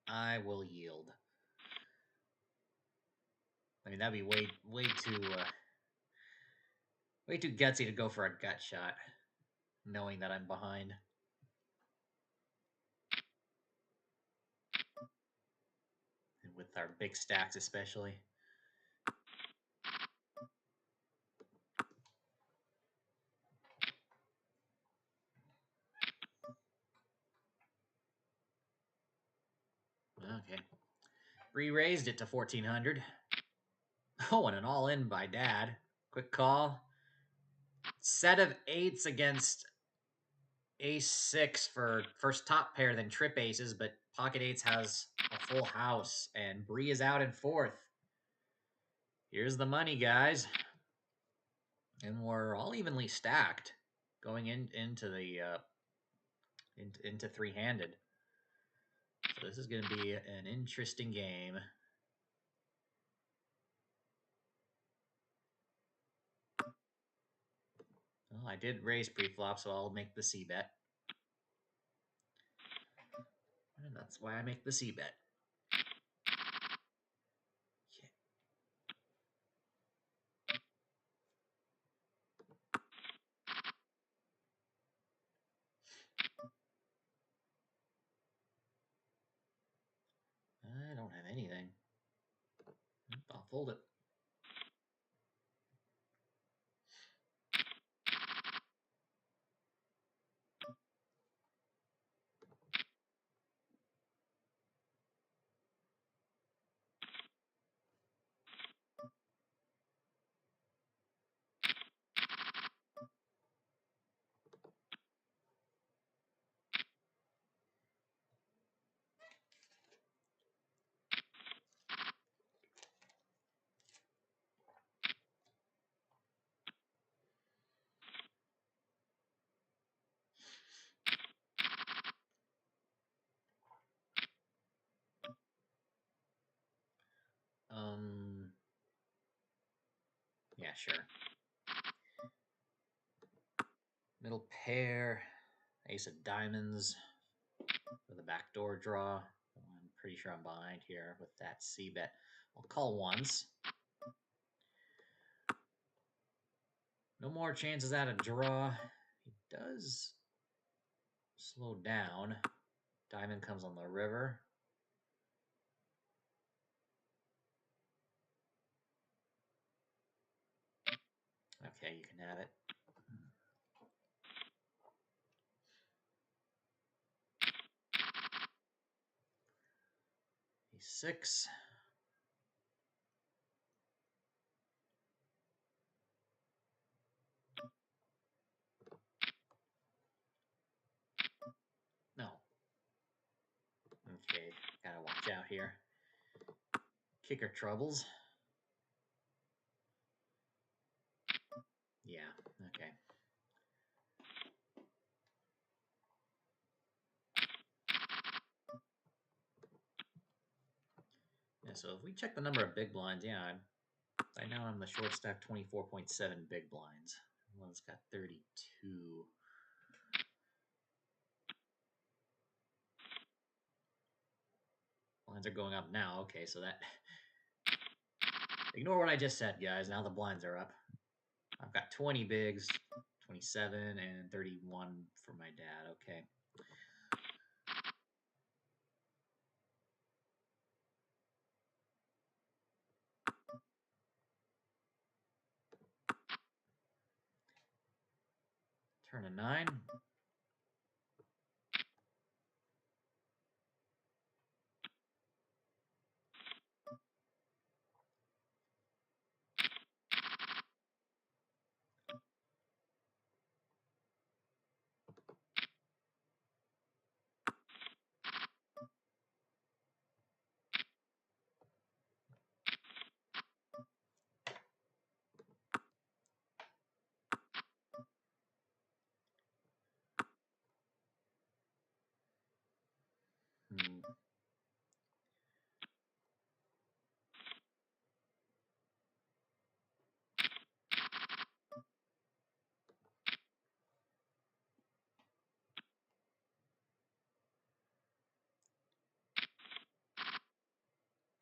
I will yield. I mean, that'd be way too gutsy to go for a gut shot, knowing that I'm behind. And with our big stacks especially. Okay. Re-raised it to 1,400. Oh, and an all-in by Dad. Quick call. Set of 8s against Ace-6 for first top pair, then trip aces, but pocket 8s has a full house, and Bree is out in 4th. Here's the money, guys. And we're all evenly stacked going into the into three-handed. So this is going to be an interesting game. Well, I did raise pre-flop, so I'll make the C-bet. And that's why I make the C-bet. I don't have anything. I'll fold it. Yeah, sure. Middle pair, ace of diamonds with a backdoor draw. I'm pretty sure I'm behind here with that C-bet. I'll call once. No more chances at a draw. He does slow down. Diamond comes on the river. Okay, you can have it. E6. No. Okay, gotta watch out here. Kicker troubles. Yeah, okay. Yeah, so if we check the number of big blinds, yeah, I know I'm the short stack 24.7 big blinds. One's got 32. Blinds are going up now. Okay, so that... Ignore what I just said, guys. Now the blinds are up. I've got 20 bigs, 27, and 31 for my dad. Okay. Turn a 9.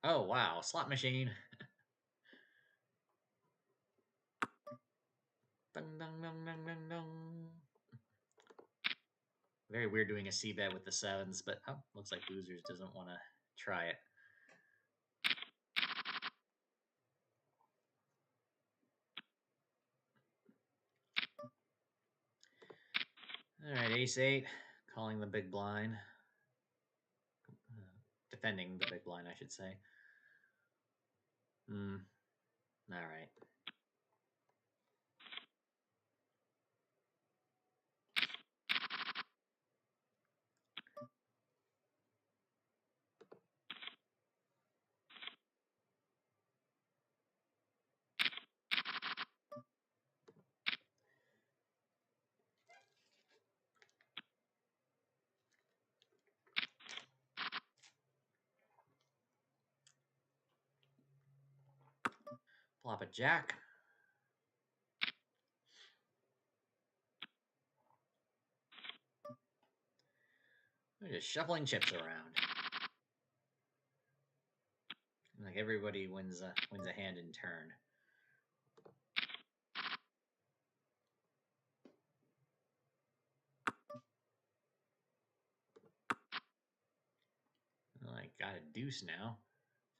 Oh, wow. Slot machine. Dun, dun, dun, dun, dun, dun. Very weird doing a C-bet with the 7s, but oh, looks like Boozers doesn't want to try it. All right, Ace-8, calling the big blind. Defending the big blind, I should say. All right. Flop a jack. We're just shuffling chips around. Like everybody wins a hand in turn. Well, I got a deuce now.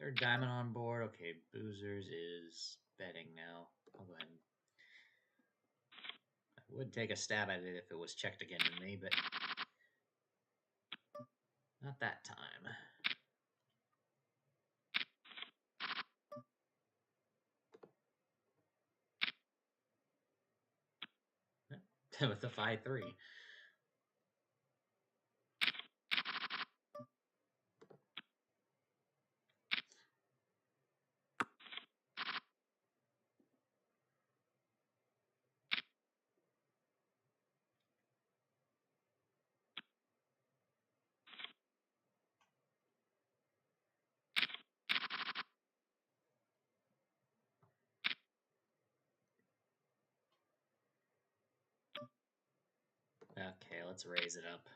Third diamond on board. Okay, Boozers is betting now. I'll go ahead and... I would take a stab at it if it was checked again to me, but not that time. With the 5-3. Okay, let's raise it up.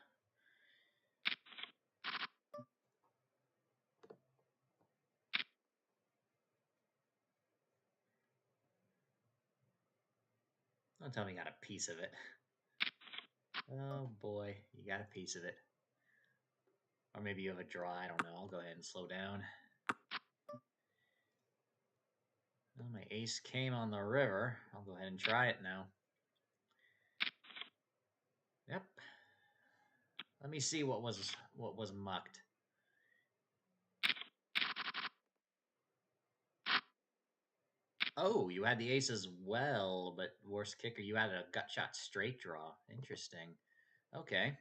Don't tell me you got a piece of it. Oh boy, you got a piece of it. Or maybe you have a draw, I don't know. I'll go ahead and slow down. Well, my ace came on the river. I'll go ahead and try it now. Yep. Let me see what was mucked. Oh, you had the ace as well, but worst kicker, you had a gut shot straight draw. Interesting. Okay.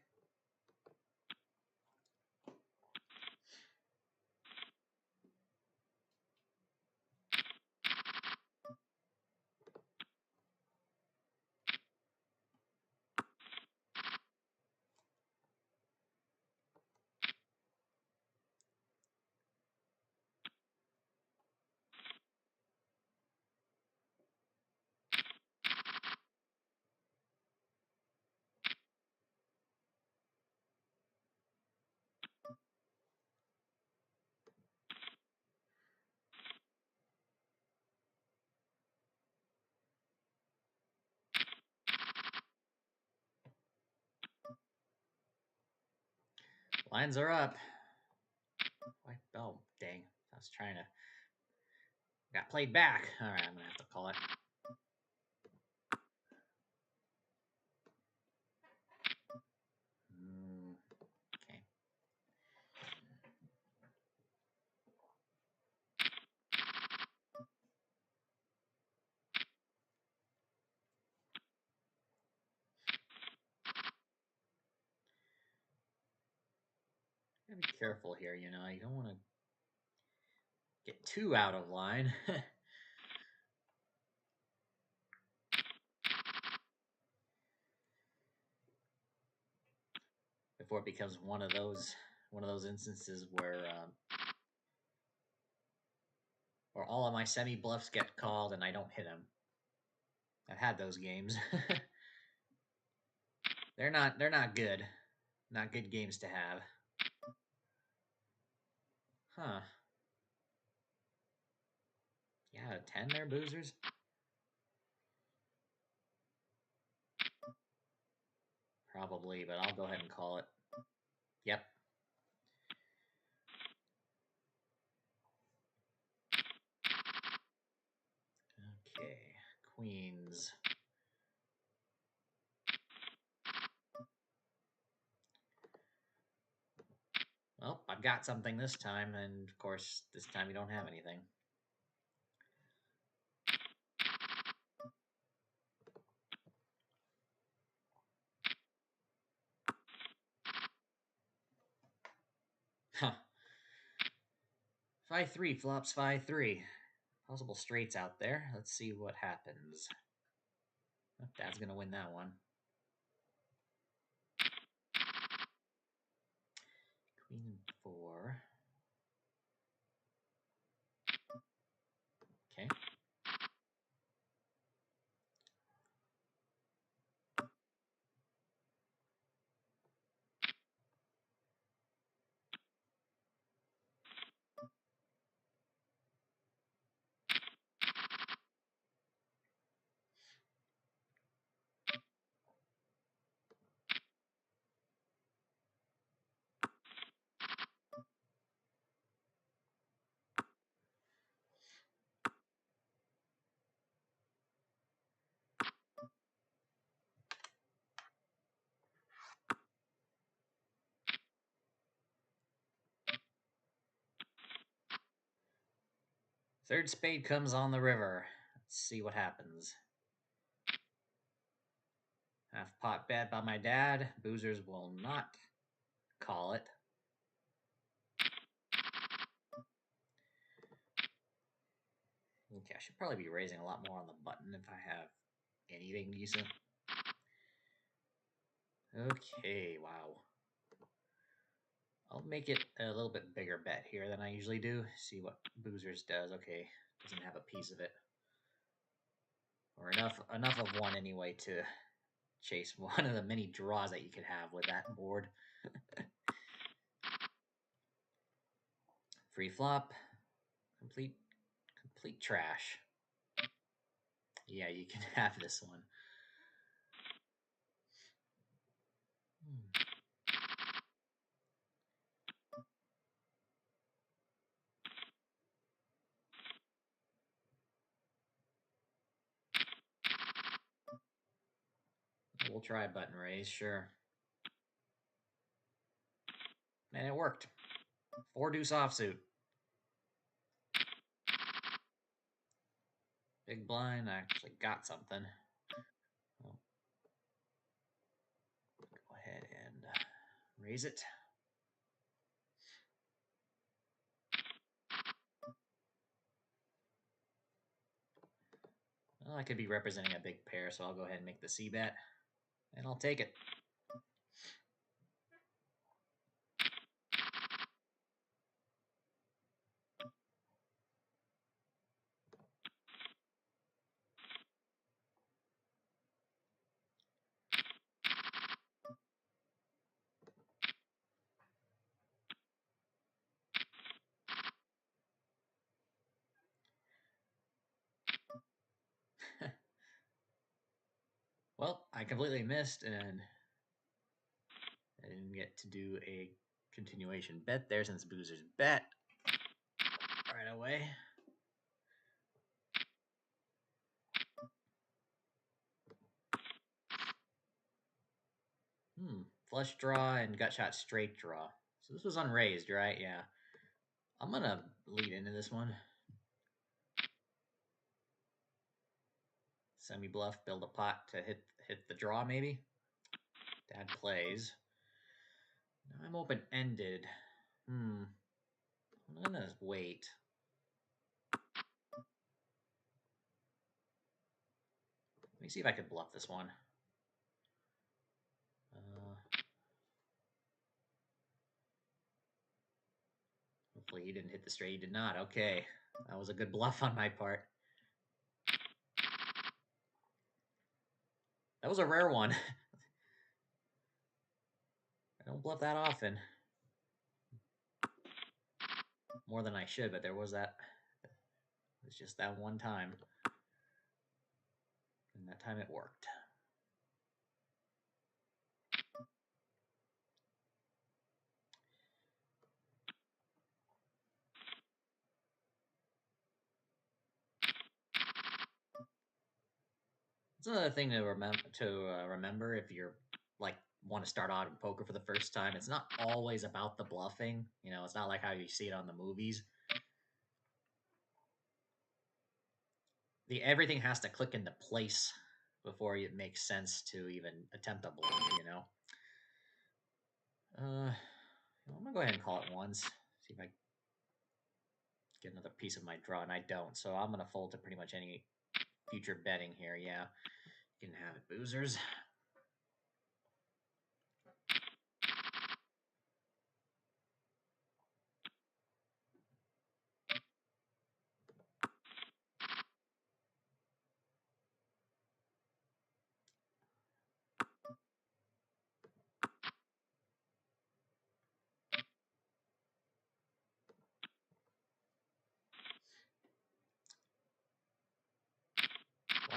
Lines are up. Oh, dang. I was trying to... Got played back. All right, I'm going to have to call it. careful here, you know. You don't want to get too out of line. Before it becomes one of those instances where all of my semi bluffs get called and I don't hit them. I've had those games. They're not good. Not good games to have. Huh. Yeah, 10 there, boozers. Probably, but I'll go ahead and call it. Yep. Okay, queens. Well, I've got something this time, and of course, this time you don't have anything. Huh. 5-3 flops 5-3. Possible straights out there. Let's see what happens. Oh, Dad's gonna win that one. Queen 4. Okay. Third spade comes on the river. Let's see what happens. Half pot bet by my dad. Boozers will not call it. Okay, I should probably be raising a lot more on the button if I have anything decent. Okay, wow. I'll make it a little bit bigger bet here than I usually do. See what Boozers does. Okay, doesn't have a piece of it. Or enough of one anyway to chase one of the many draws that you could have with that board. Free flop. Complete trash. Yeah, you can have this one. We'll try a button raise, sure. And it worked. 4 deuce offsuit. Big blind, I actually got something. Well, go ahead and raise it. Well, I could be representing a big pair, so I'll go ahead and make the C bet. And I'll take it. Well, I completely missed, and I didn't get to do a continuation bet there since Boozers bet right away. Flush draw and gut shot straight draw. So this was unraised, right? Yeah. I'm going to lead into this one. Semi-bluff, build a pot to hit the draw, maybe. Dad plays. Now I'm open-ended. I'm gonna wait. Let me see if I can bluff this one. Hopefully he didn't hit the straight. He did not. Okay. That was a good bluff on my part. That was a rare one. I don't bluff that often. More than I should, but there was that. It was just that one time. And that time it worked. It's another thing to remember if you're like want to start out in poker for the first time. It's not always about the bluffing. You know, it's not like how you see it on the movies. Everything has to click into place before it makes sense to even attempt a bluff. You know. I'm gonna go ahead and call it once. See if I get another piece of my draw, and I don't. So I'm gonna fold to pretty much any future betting here. Yeah, you can have it, boozers.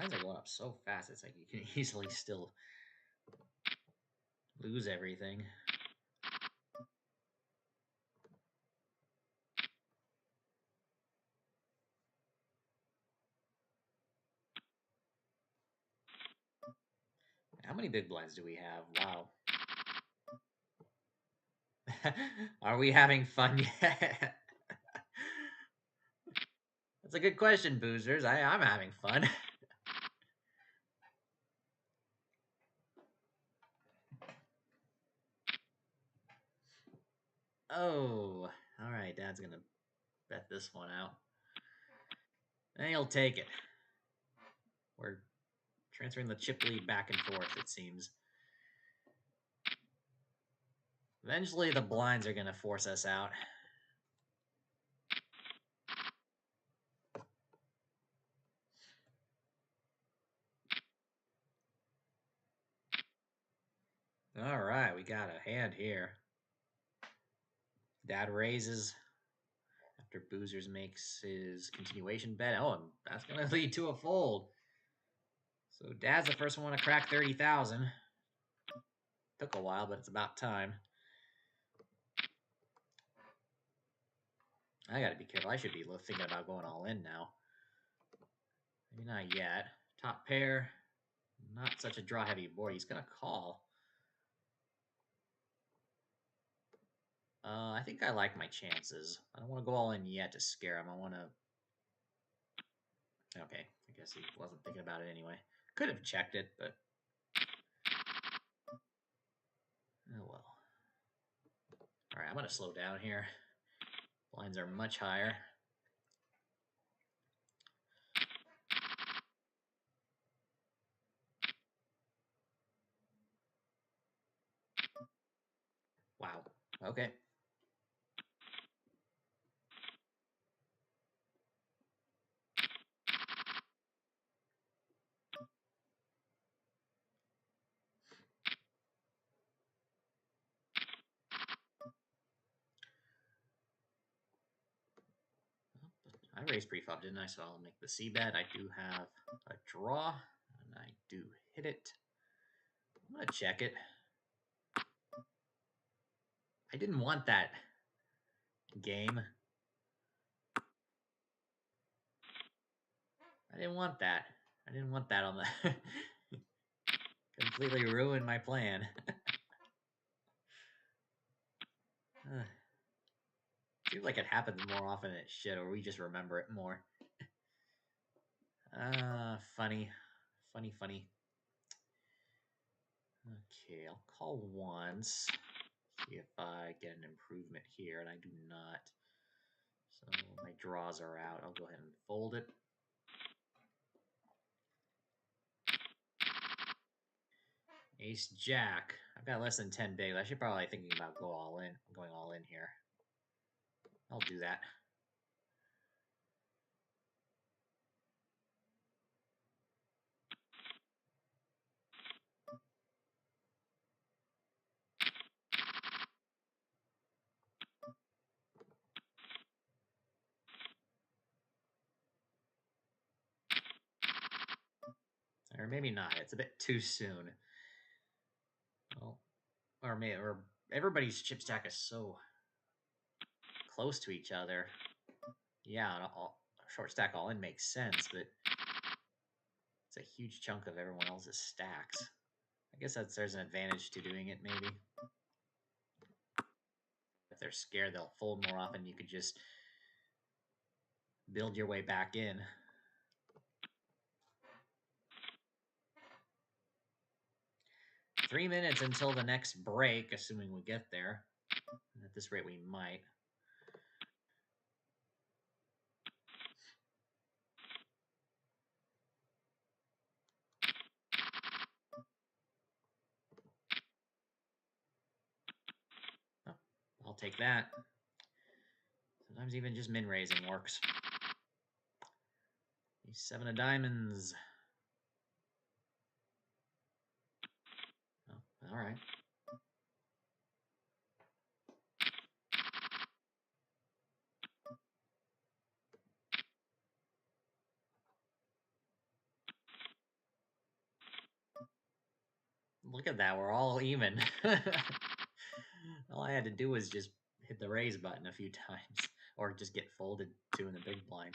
Lines are going up so fast, it's like you can easily still lose everything. How many big blinds do we have? Wow. Are we having fun yet? That's a good question, boozers. I'm having fun. Oh, all right. Dad's gonna bet this one out. And he'll take it. We're transferring the chip lead back and forth, it seems. Eventually, the blinds are gonna force us out. All right, we got a hand here. Dad raises after Boozers makes his continuation bet. Oh, and that's going to lead to a fold. So Dad's the first one to crack 30,000. Took a while, but it's about time. I got to be careful. I should be thinking about going all in now. Maybe not yet. Top pair. Not such a draw-heavy board. He's going to call. I think I like my chances. I don't want to go all in yet to scare him. I want to... Okay, I guess he wasn't thinking about it anyway. Could have checked it, but... Oh, well. All right, I'm going to slow down here. Blinds are much higher. Wow. Okay. I raised pre-flop, didn't I? So I'll make the C bet. I do have a draw, and I do hit it. I'm going to check it. I didn't want that game. I didn't want that. I didn't want that on the... Completely ruined my plan. Seems like it happens more often than it should, or we just remember it more. Funny. Funny. Okay, I'll call once See if I get an improvement here, and I do not. So my draws are out. I'll go ahead and fold it. Ace Jack. I've got less than 10 bigs. I should probably thinking about going all in here. I'll do that. Or maybe not. It's a bit too soon. Well, or everybody's chip stack is so close to each other. Yeah, short stack all in makes sense, but it's a huge chunk of everyone else's stacks. I guess there's an advantage to doing it, maybe. If they're scared, they'll fold more often. You could just build your way back in. Three minutes until the next break, assuming we get there. And at this rate, we might. Oh, I'll take that. Sometimes even just min raising works. 7 of diamonds. Oh, all right. Look at that. We're all even. All I had to do was just hit the raise button a few times, or just get folded to in the big blind.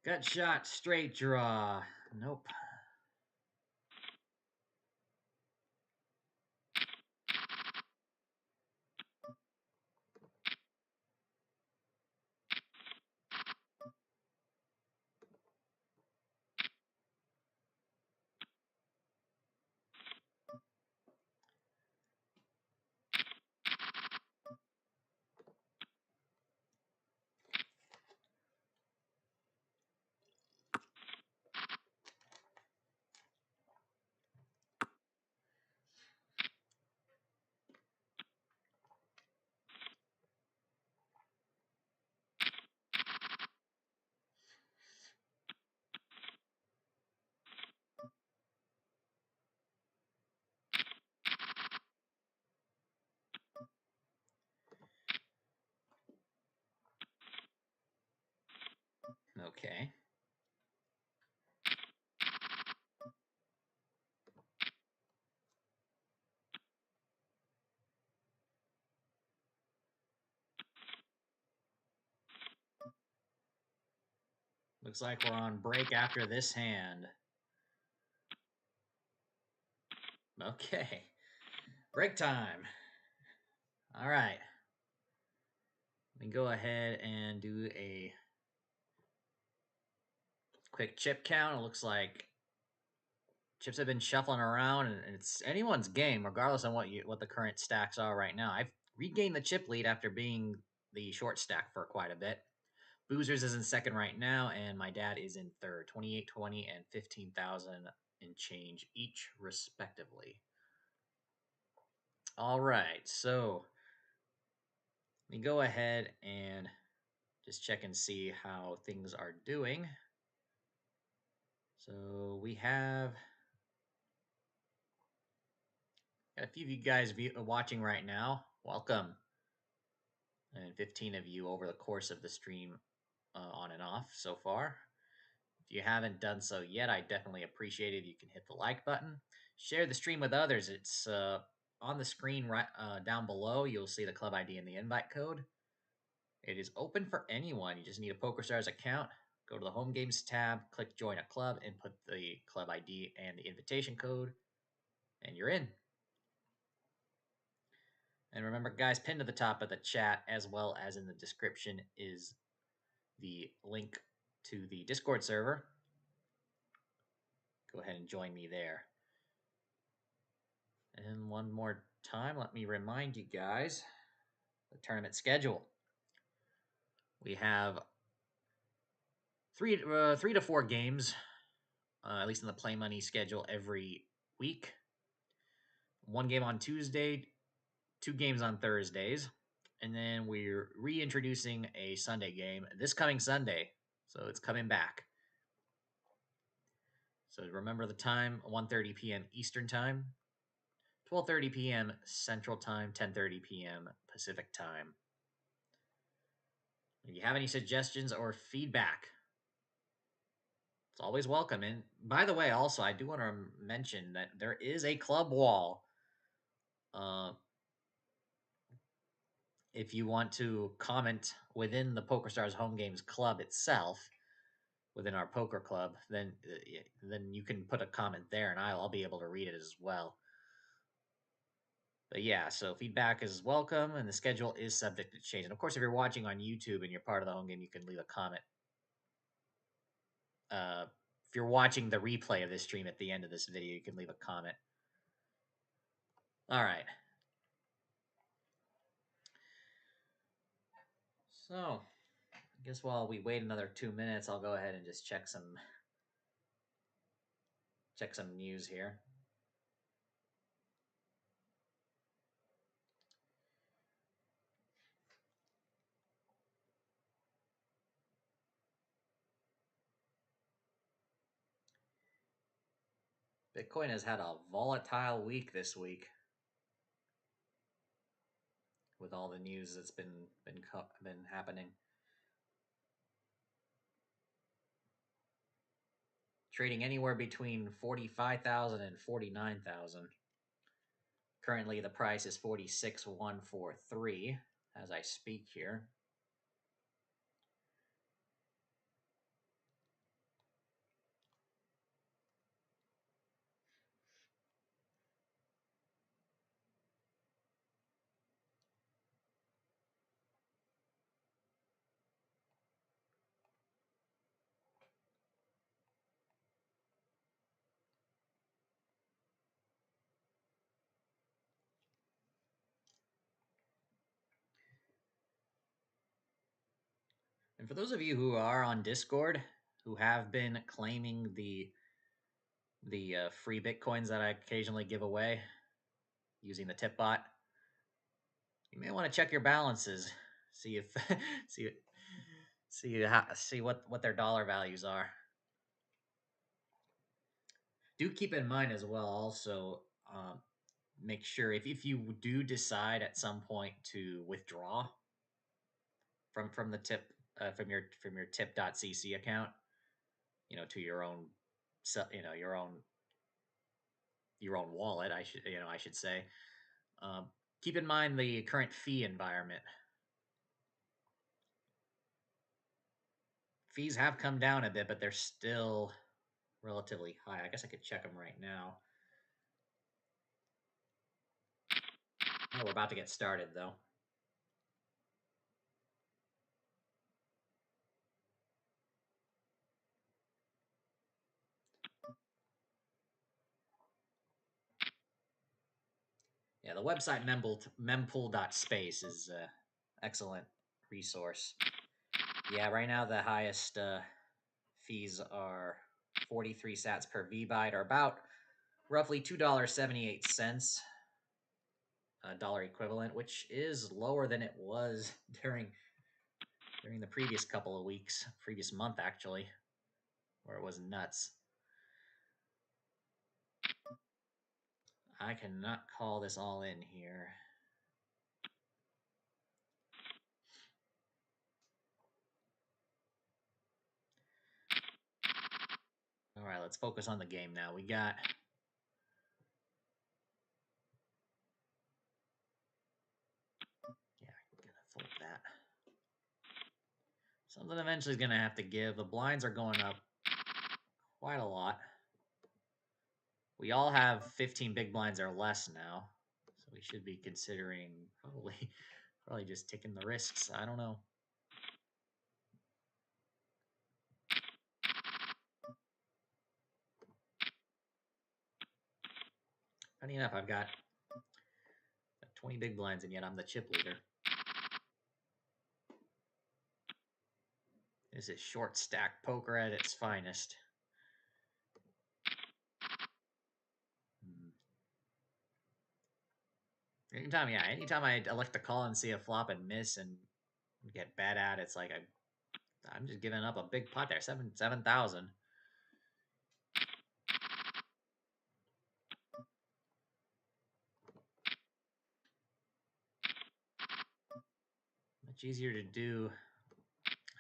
Gut shot, straight draw. Nope. Okay. Looks like we're on break after this hand. Okay. Break time. All right. Let me go ahead and do a quick chip count. It looks like chips have been shuffling around, and it's anyone's game, regardless of what the current stacks are right now. I've regained the chip lead after being the short stack for quite a bit. Boozers is in second right now, and my dad is in third. 2820 and 15,000 in change each, respectively. All right, so let me go ahead and just check and see how things are doing. So we have got a few of you guys watching right now. Welcome. And 15 of you over the course of the stream on and off so far. If you haven't done so yet, I definitely appreciate it if you can hit the like button. Share the stream with others. It's on the screen right down below. You'll see the club ID and the invite code. It is open for anyone. You just need a PokerStars account. Go to the Home Games tab, click Join a Club, and put the club ID and the invitation code, and you're in. And remember, guys, pinned to the top of the chat as well as in the description is the link to the Discord server. Go ahead and join me there. And one more time, let me remind you guys the tournament schedule. We have three to four games, at least in the play money schedule, every week. One game on Tuesday, 2 games on Thursdays, and then we're reintroducing a Sunday game this coming Sunday. So it's coming back. So remember the time, 1:30 p.m. Eastern Time, 12:30 p.m. Central Time, 10:30 p.m. Pacific Time. If you have any suggestions or feedback, it's always welcome. And by the way, also, I do want to mention that there is a club wall. If you want to comment within the PokerStars Home Games Club itself, within our poker club, then you can put a comment there, and I'll be able to read it as well. But yeah, so feedback is welcome, and the schedule is subject to change. And of course, if you're watching on YouTube and you're part of the home game, you can leave a comment. If you're watching the replay of this stream at the end of this video, you can leave a comment. All right. So, I guess while we wait another 2 minutes, I'll go ahead and just check some news here. Bitcoin has had a volatile week this week, with all the news that's been happening. Trading anywhere between 45,000 and 49,000. Currently, the price is 46,143 as I speak here. And for those of you who are on Discord, who have been claiming the free Bitcoins that I occasionally give away using the tip bot, you may want to check your balances, see if see what their dollar values are. Do keep in mind as well, also, make sure if you do decide at some point to withdraw from the tip from your tip.cc account, to your own your own wallet, I should say. Keep in mind the current fee environment. Fees have come down a bit, but they're still relatively high. I guess I could check them right now. Oh, we're about to get started, though. Yeah, the website mempool.space is an excellent resource. Yeah, right now the highest fees are 43 sats per VByte, or about roughly $2.78 dollar equivalent, which is lower than it was during the previous couple of weeks, previous month actually, where it was nuts. I cannot call this all in here. All right, let's focus on the game now. We got I'm gonna fold that. Something eventually is gonna have to give. The blinds are going up quite a lot. We all have 15 big blinds or less now, so we should be considering probably just taking the risks. I don't know. Funny enough, I've got 20 big blinds, and yet I'm the chip leader. This is short stack poker at its finest. Anytime I elect to call and see a flop and miss and get bad at, it's like I'm just giving up a big pot there, 7,000. Much easier to do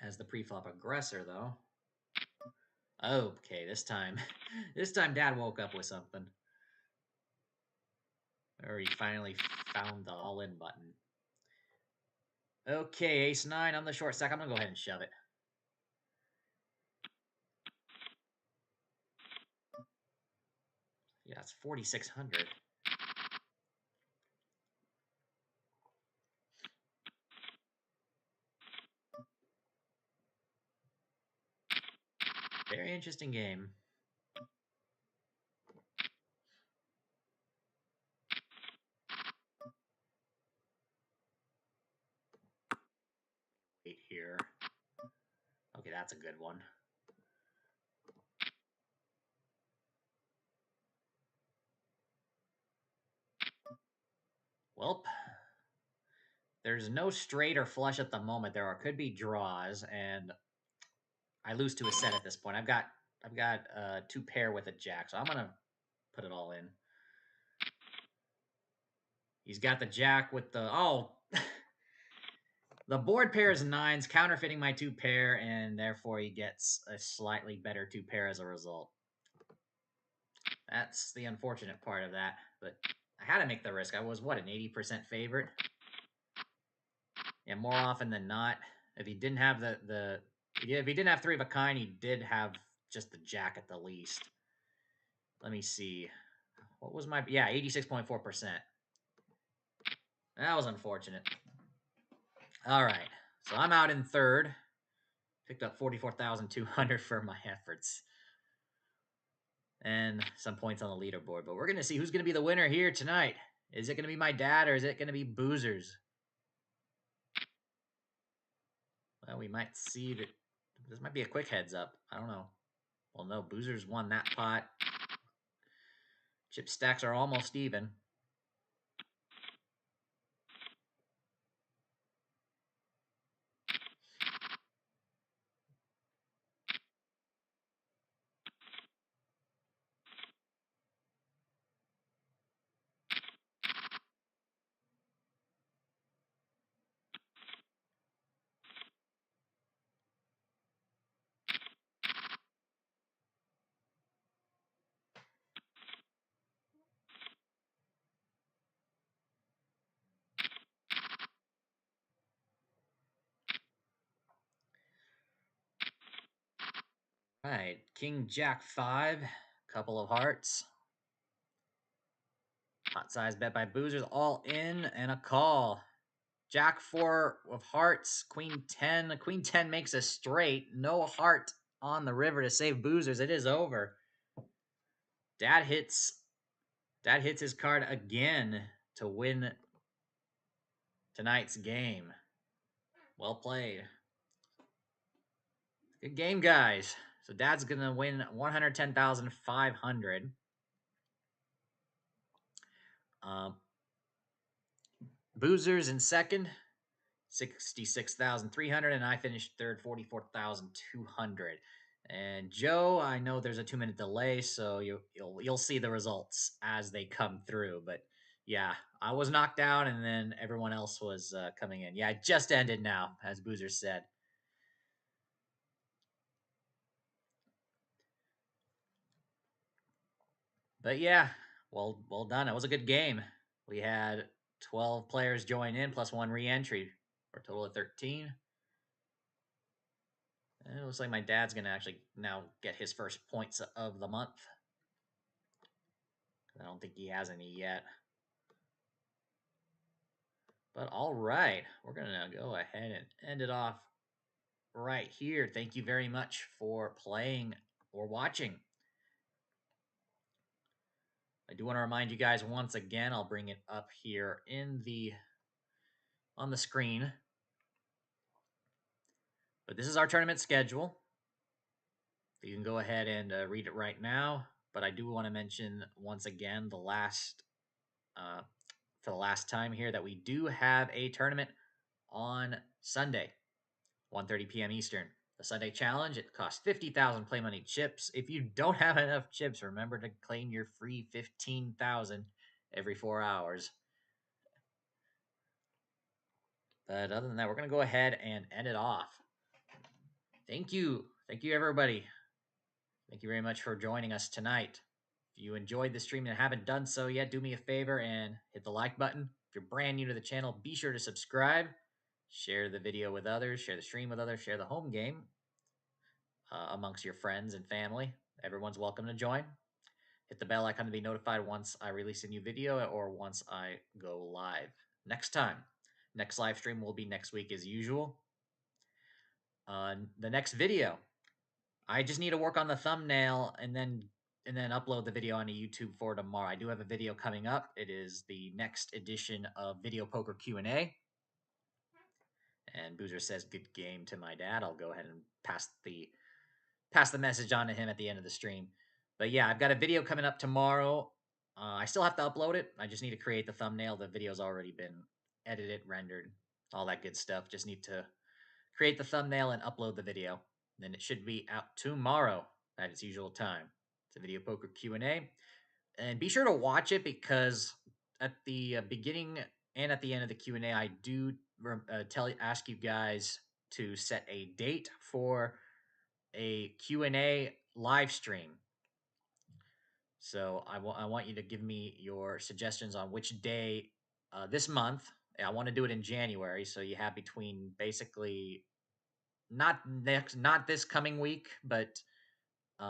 as the pre-flop aggressor, though. Okay, this time Dad woke up with something. Or he finally found the all-in button. Okay, ace-9 on the short stack. I'm gonna go ahead and shove it. Yeah, it's 4,600. Very interesting game. Wait here. Okay, that's a good one. Welp. There's no straight or flush at the moment. There could be draws, and I lose to a set at this point. I've got two pair with a jack, so I'm gonna put it all in. He's got the jack with the the board pair is nines, counterfeiting my two pair, and therefore he gets a slightly better two pair as a result. That's the unfortunate part of that, but I had to make the risk. I was what, an 80% favorite? Yeah, more often than not, if he didn't have if he didn't have three of a kind, he did have just the jack at the least. Let me see. What was my 86.4%. That was unfortunate. All right. So I'm out in third. Picked up 44,200 for my efforts. And some points on the leaderboard. But we're going to see who's going to be the winner here tonight. Is it going to be my dad or is it going to be Boozers? Well, we might see that this might be a quick heads up. I don't know. Well, no, Boozers won that pot. Chip stacks are almost even. Right, King Jack 5, couple of hearts. Hot size bet by Boozers, all in and a call. Jack 4 of hearts, Queen 10. Queen 10 makes a straight. No heart on the river to save Boozers. It is over. Dad hits his card again to win tonight's game. Well played. Good game, guys. So Dad's going to win 110,500. Boozers in second, 66,300, and I finished third, 44,200. And Joe, I know there's a 2-minute delay, so you'll see the results as they come through. But yeah, I was knocked out, and then everyone else was coming in. Yeah, it just ended now, as Boozer said. But yeah, well done. It was a good game. We had 12 players join in plus one re-entry for a total of 13. And it looks like my dad's going to actually now get his first points of the month. I don't think he has any yet. But all right, we're going to go ahead and end it off right here. Thank you very much for playing or watching. I do want to remind you guys once again, I'll bring it up here on the screen. But this is our tournament schedule. You can go ahead and read it right now. But I do want to mention once again for the last time here that we do have a tournament on Sunday, 1:30 p.m. Eastern. The Sunday Challenge, it costs 50,000 play money chips. If you don't have enough chips, remember to claim your free 15,000 every 4 hours. But other than that, we're going to go ahead and end it off. Thank you. Thank you, everybody. Thank you very much for joining us tonight. If you enjoyed the stream and haven't done so yet, do me a favor and hit the like button. If you're brand new to the channel, be sure to subscribe. Share the video with others, share the stream with others, share the home game amongst your friends and family. Everyone's welcome to join. Hit the bell icon to be notified once I release a new video or once I go live. Next live stream will be next week as usual. The next video, I just need to work on the thumbnail and then upload the video onto YouTube for tomorrow. I do have a video coming up. It is the next edition of Video Poker Q&A. And Boozer says good game to my dad. I'll go ahead and pass the message on to him at the end of the stream. But yeah, I've got a video coming up tomorrow. I still have to upload it. I just need to create the thumbnail. The video's already been edited, rendered, all that good stuff. Just need to create the thumbnail and upload the video. Then it should be out tomorrow at its usual time. It's a Video Poker Q&A. And be sure to watch it because at the beginning and at the end of the Q&A, I do ask you guys to set a date for a Q&A live stream. So I want you to give me your suggestions on which day this month. I want to do it in January, so you have between basically not this coming week, but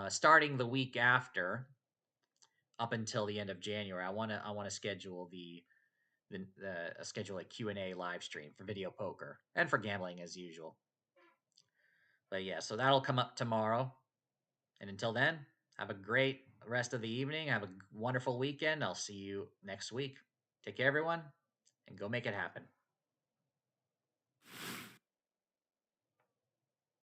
starting the week after up until the end of January. I want to schedule schedule a Q&A live stream for video poker and for gambling as usual. But yeah, so that'll come up tomorrow. And until then, have a great rest of the evening. Have a wonderful weekend. I'll see you next week. Take care, everyone, and go make it happen.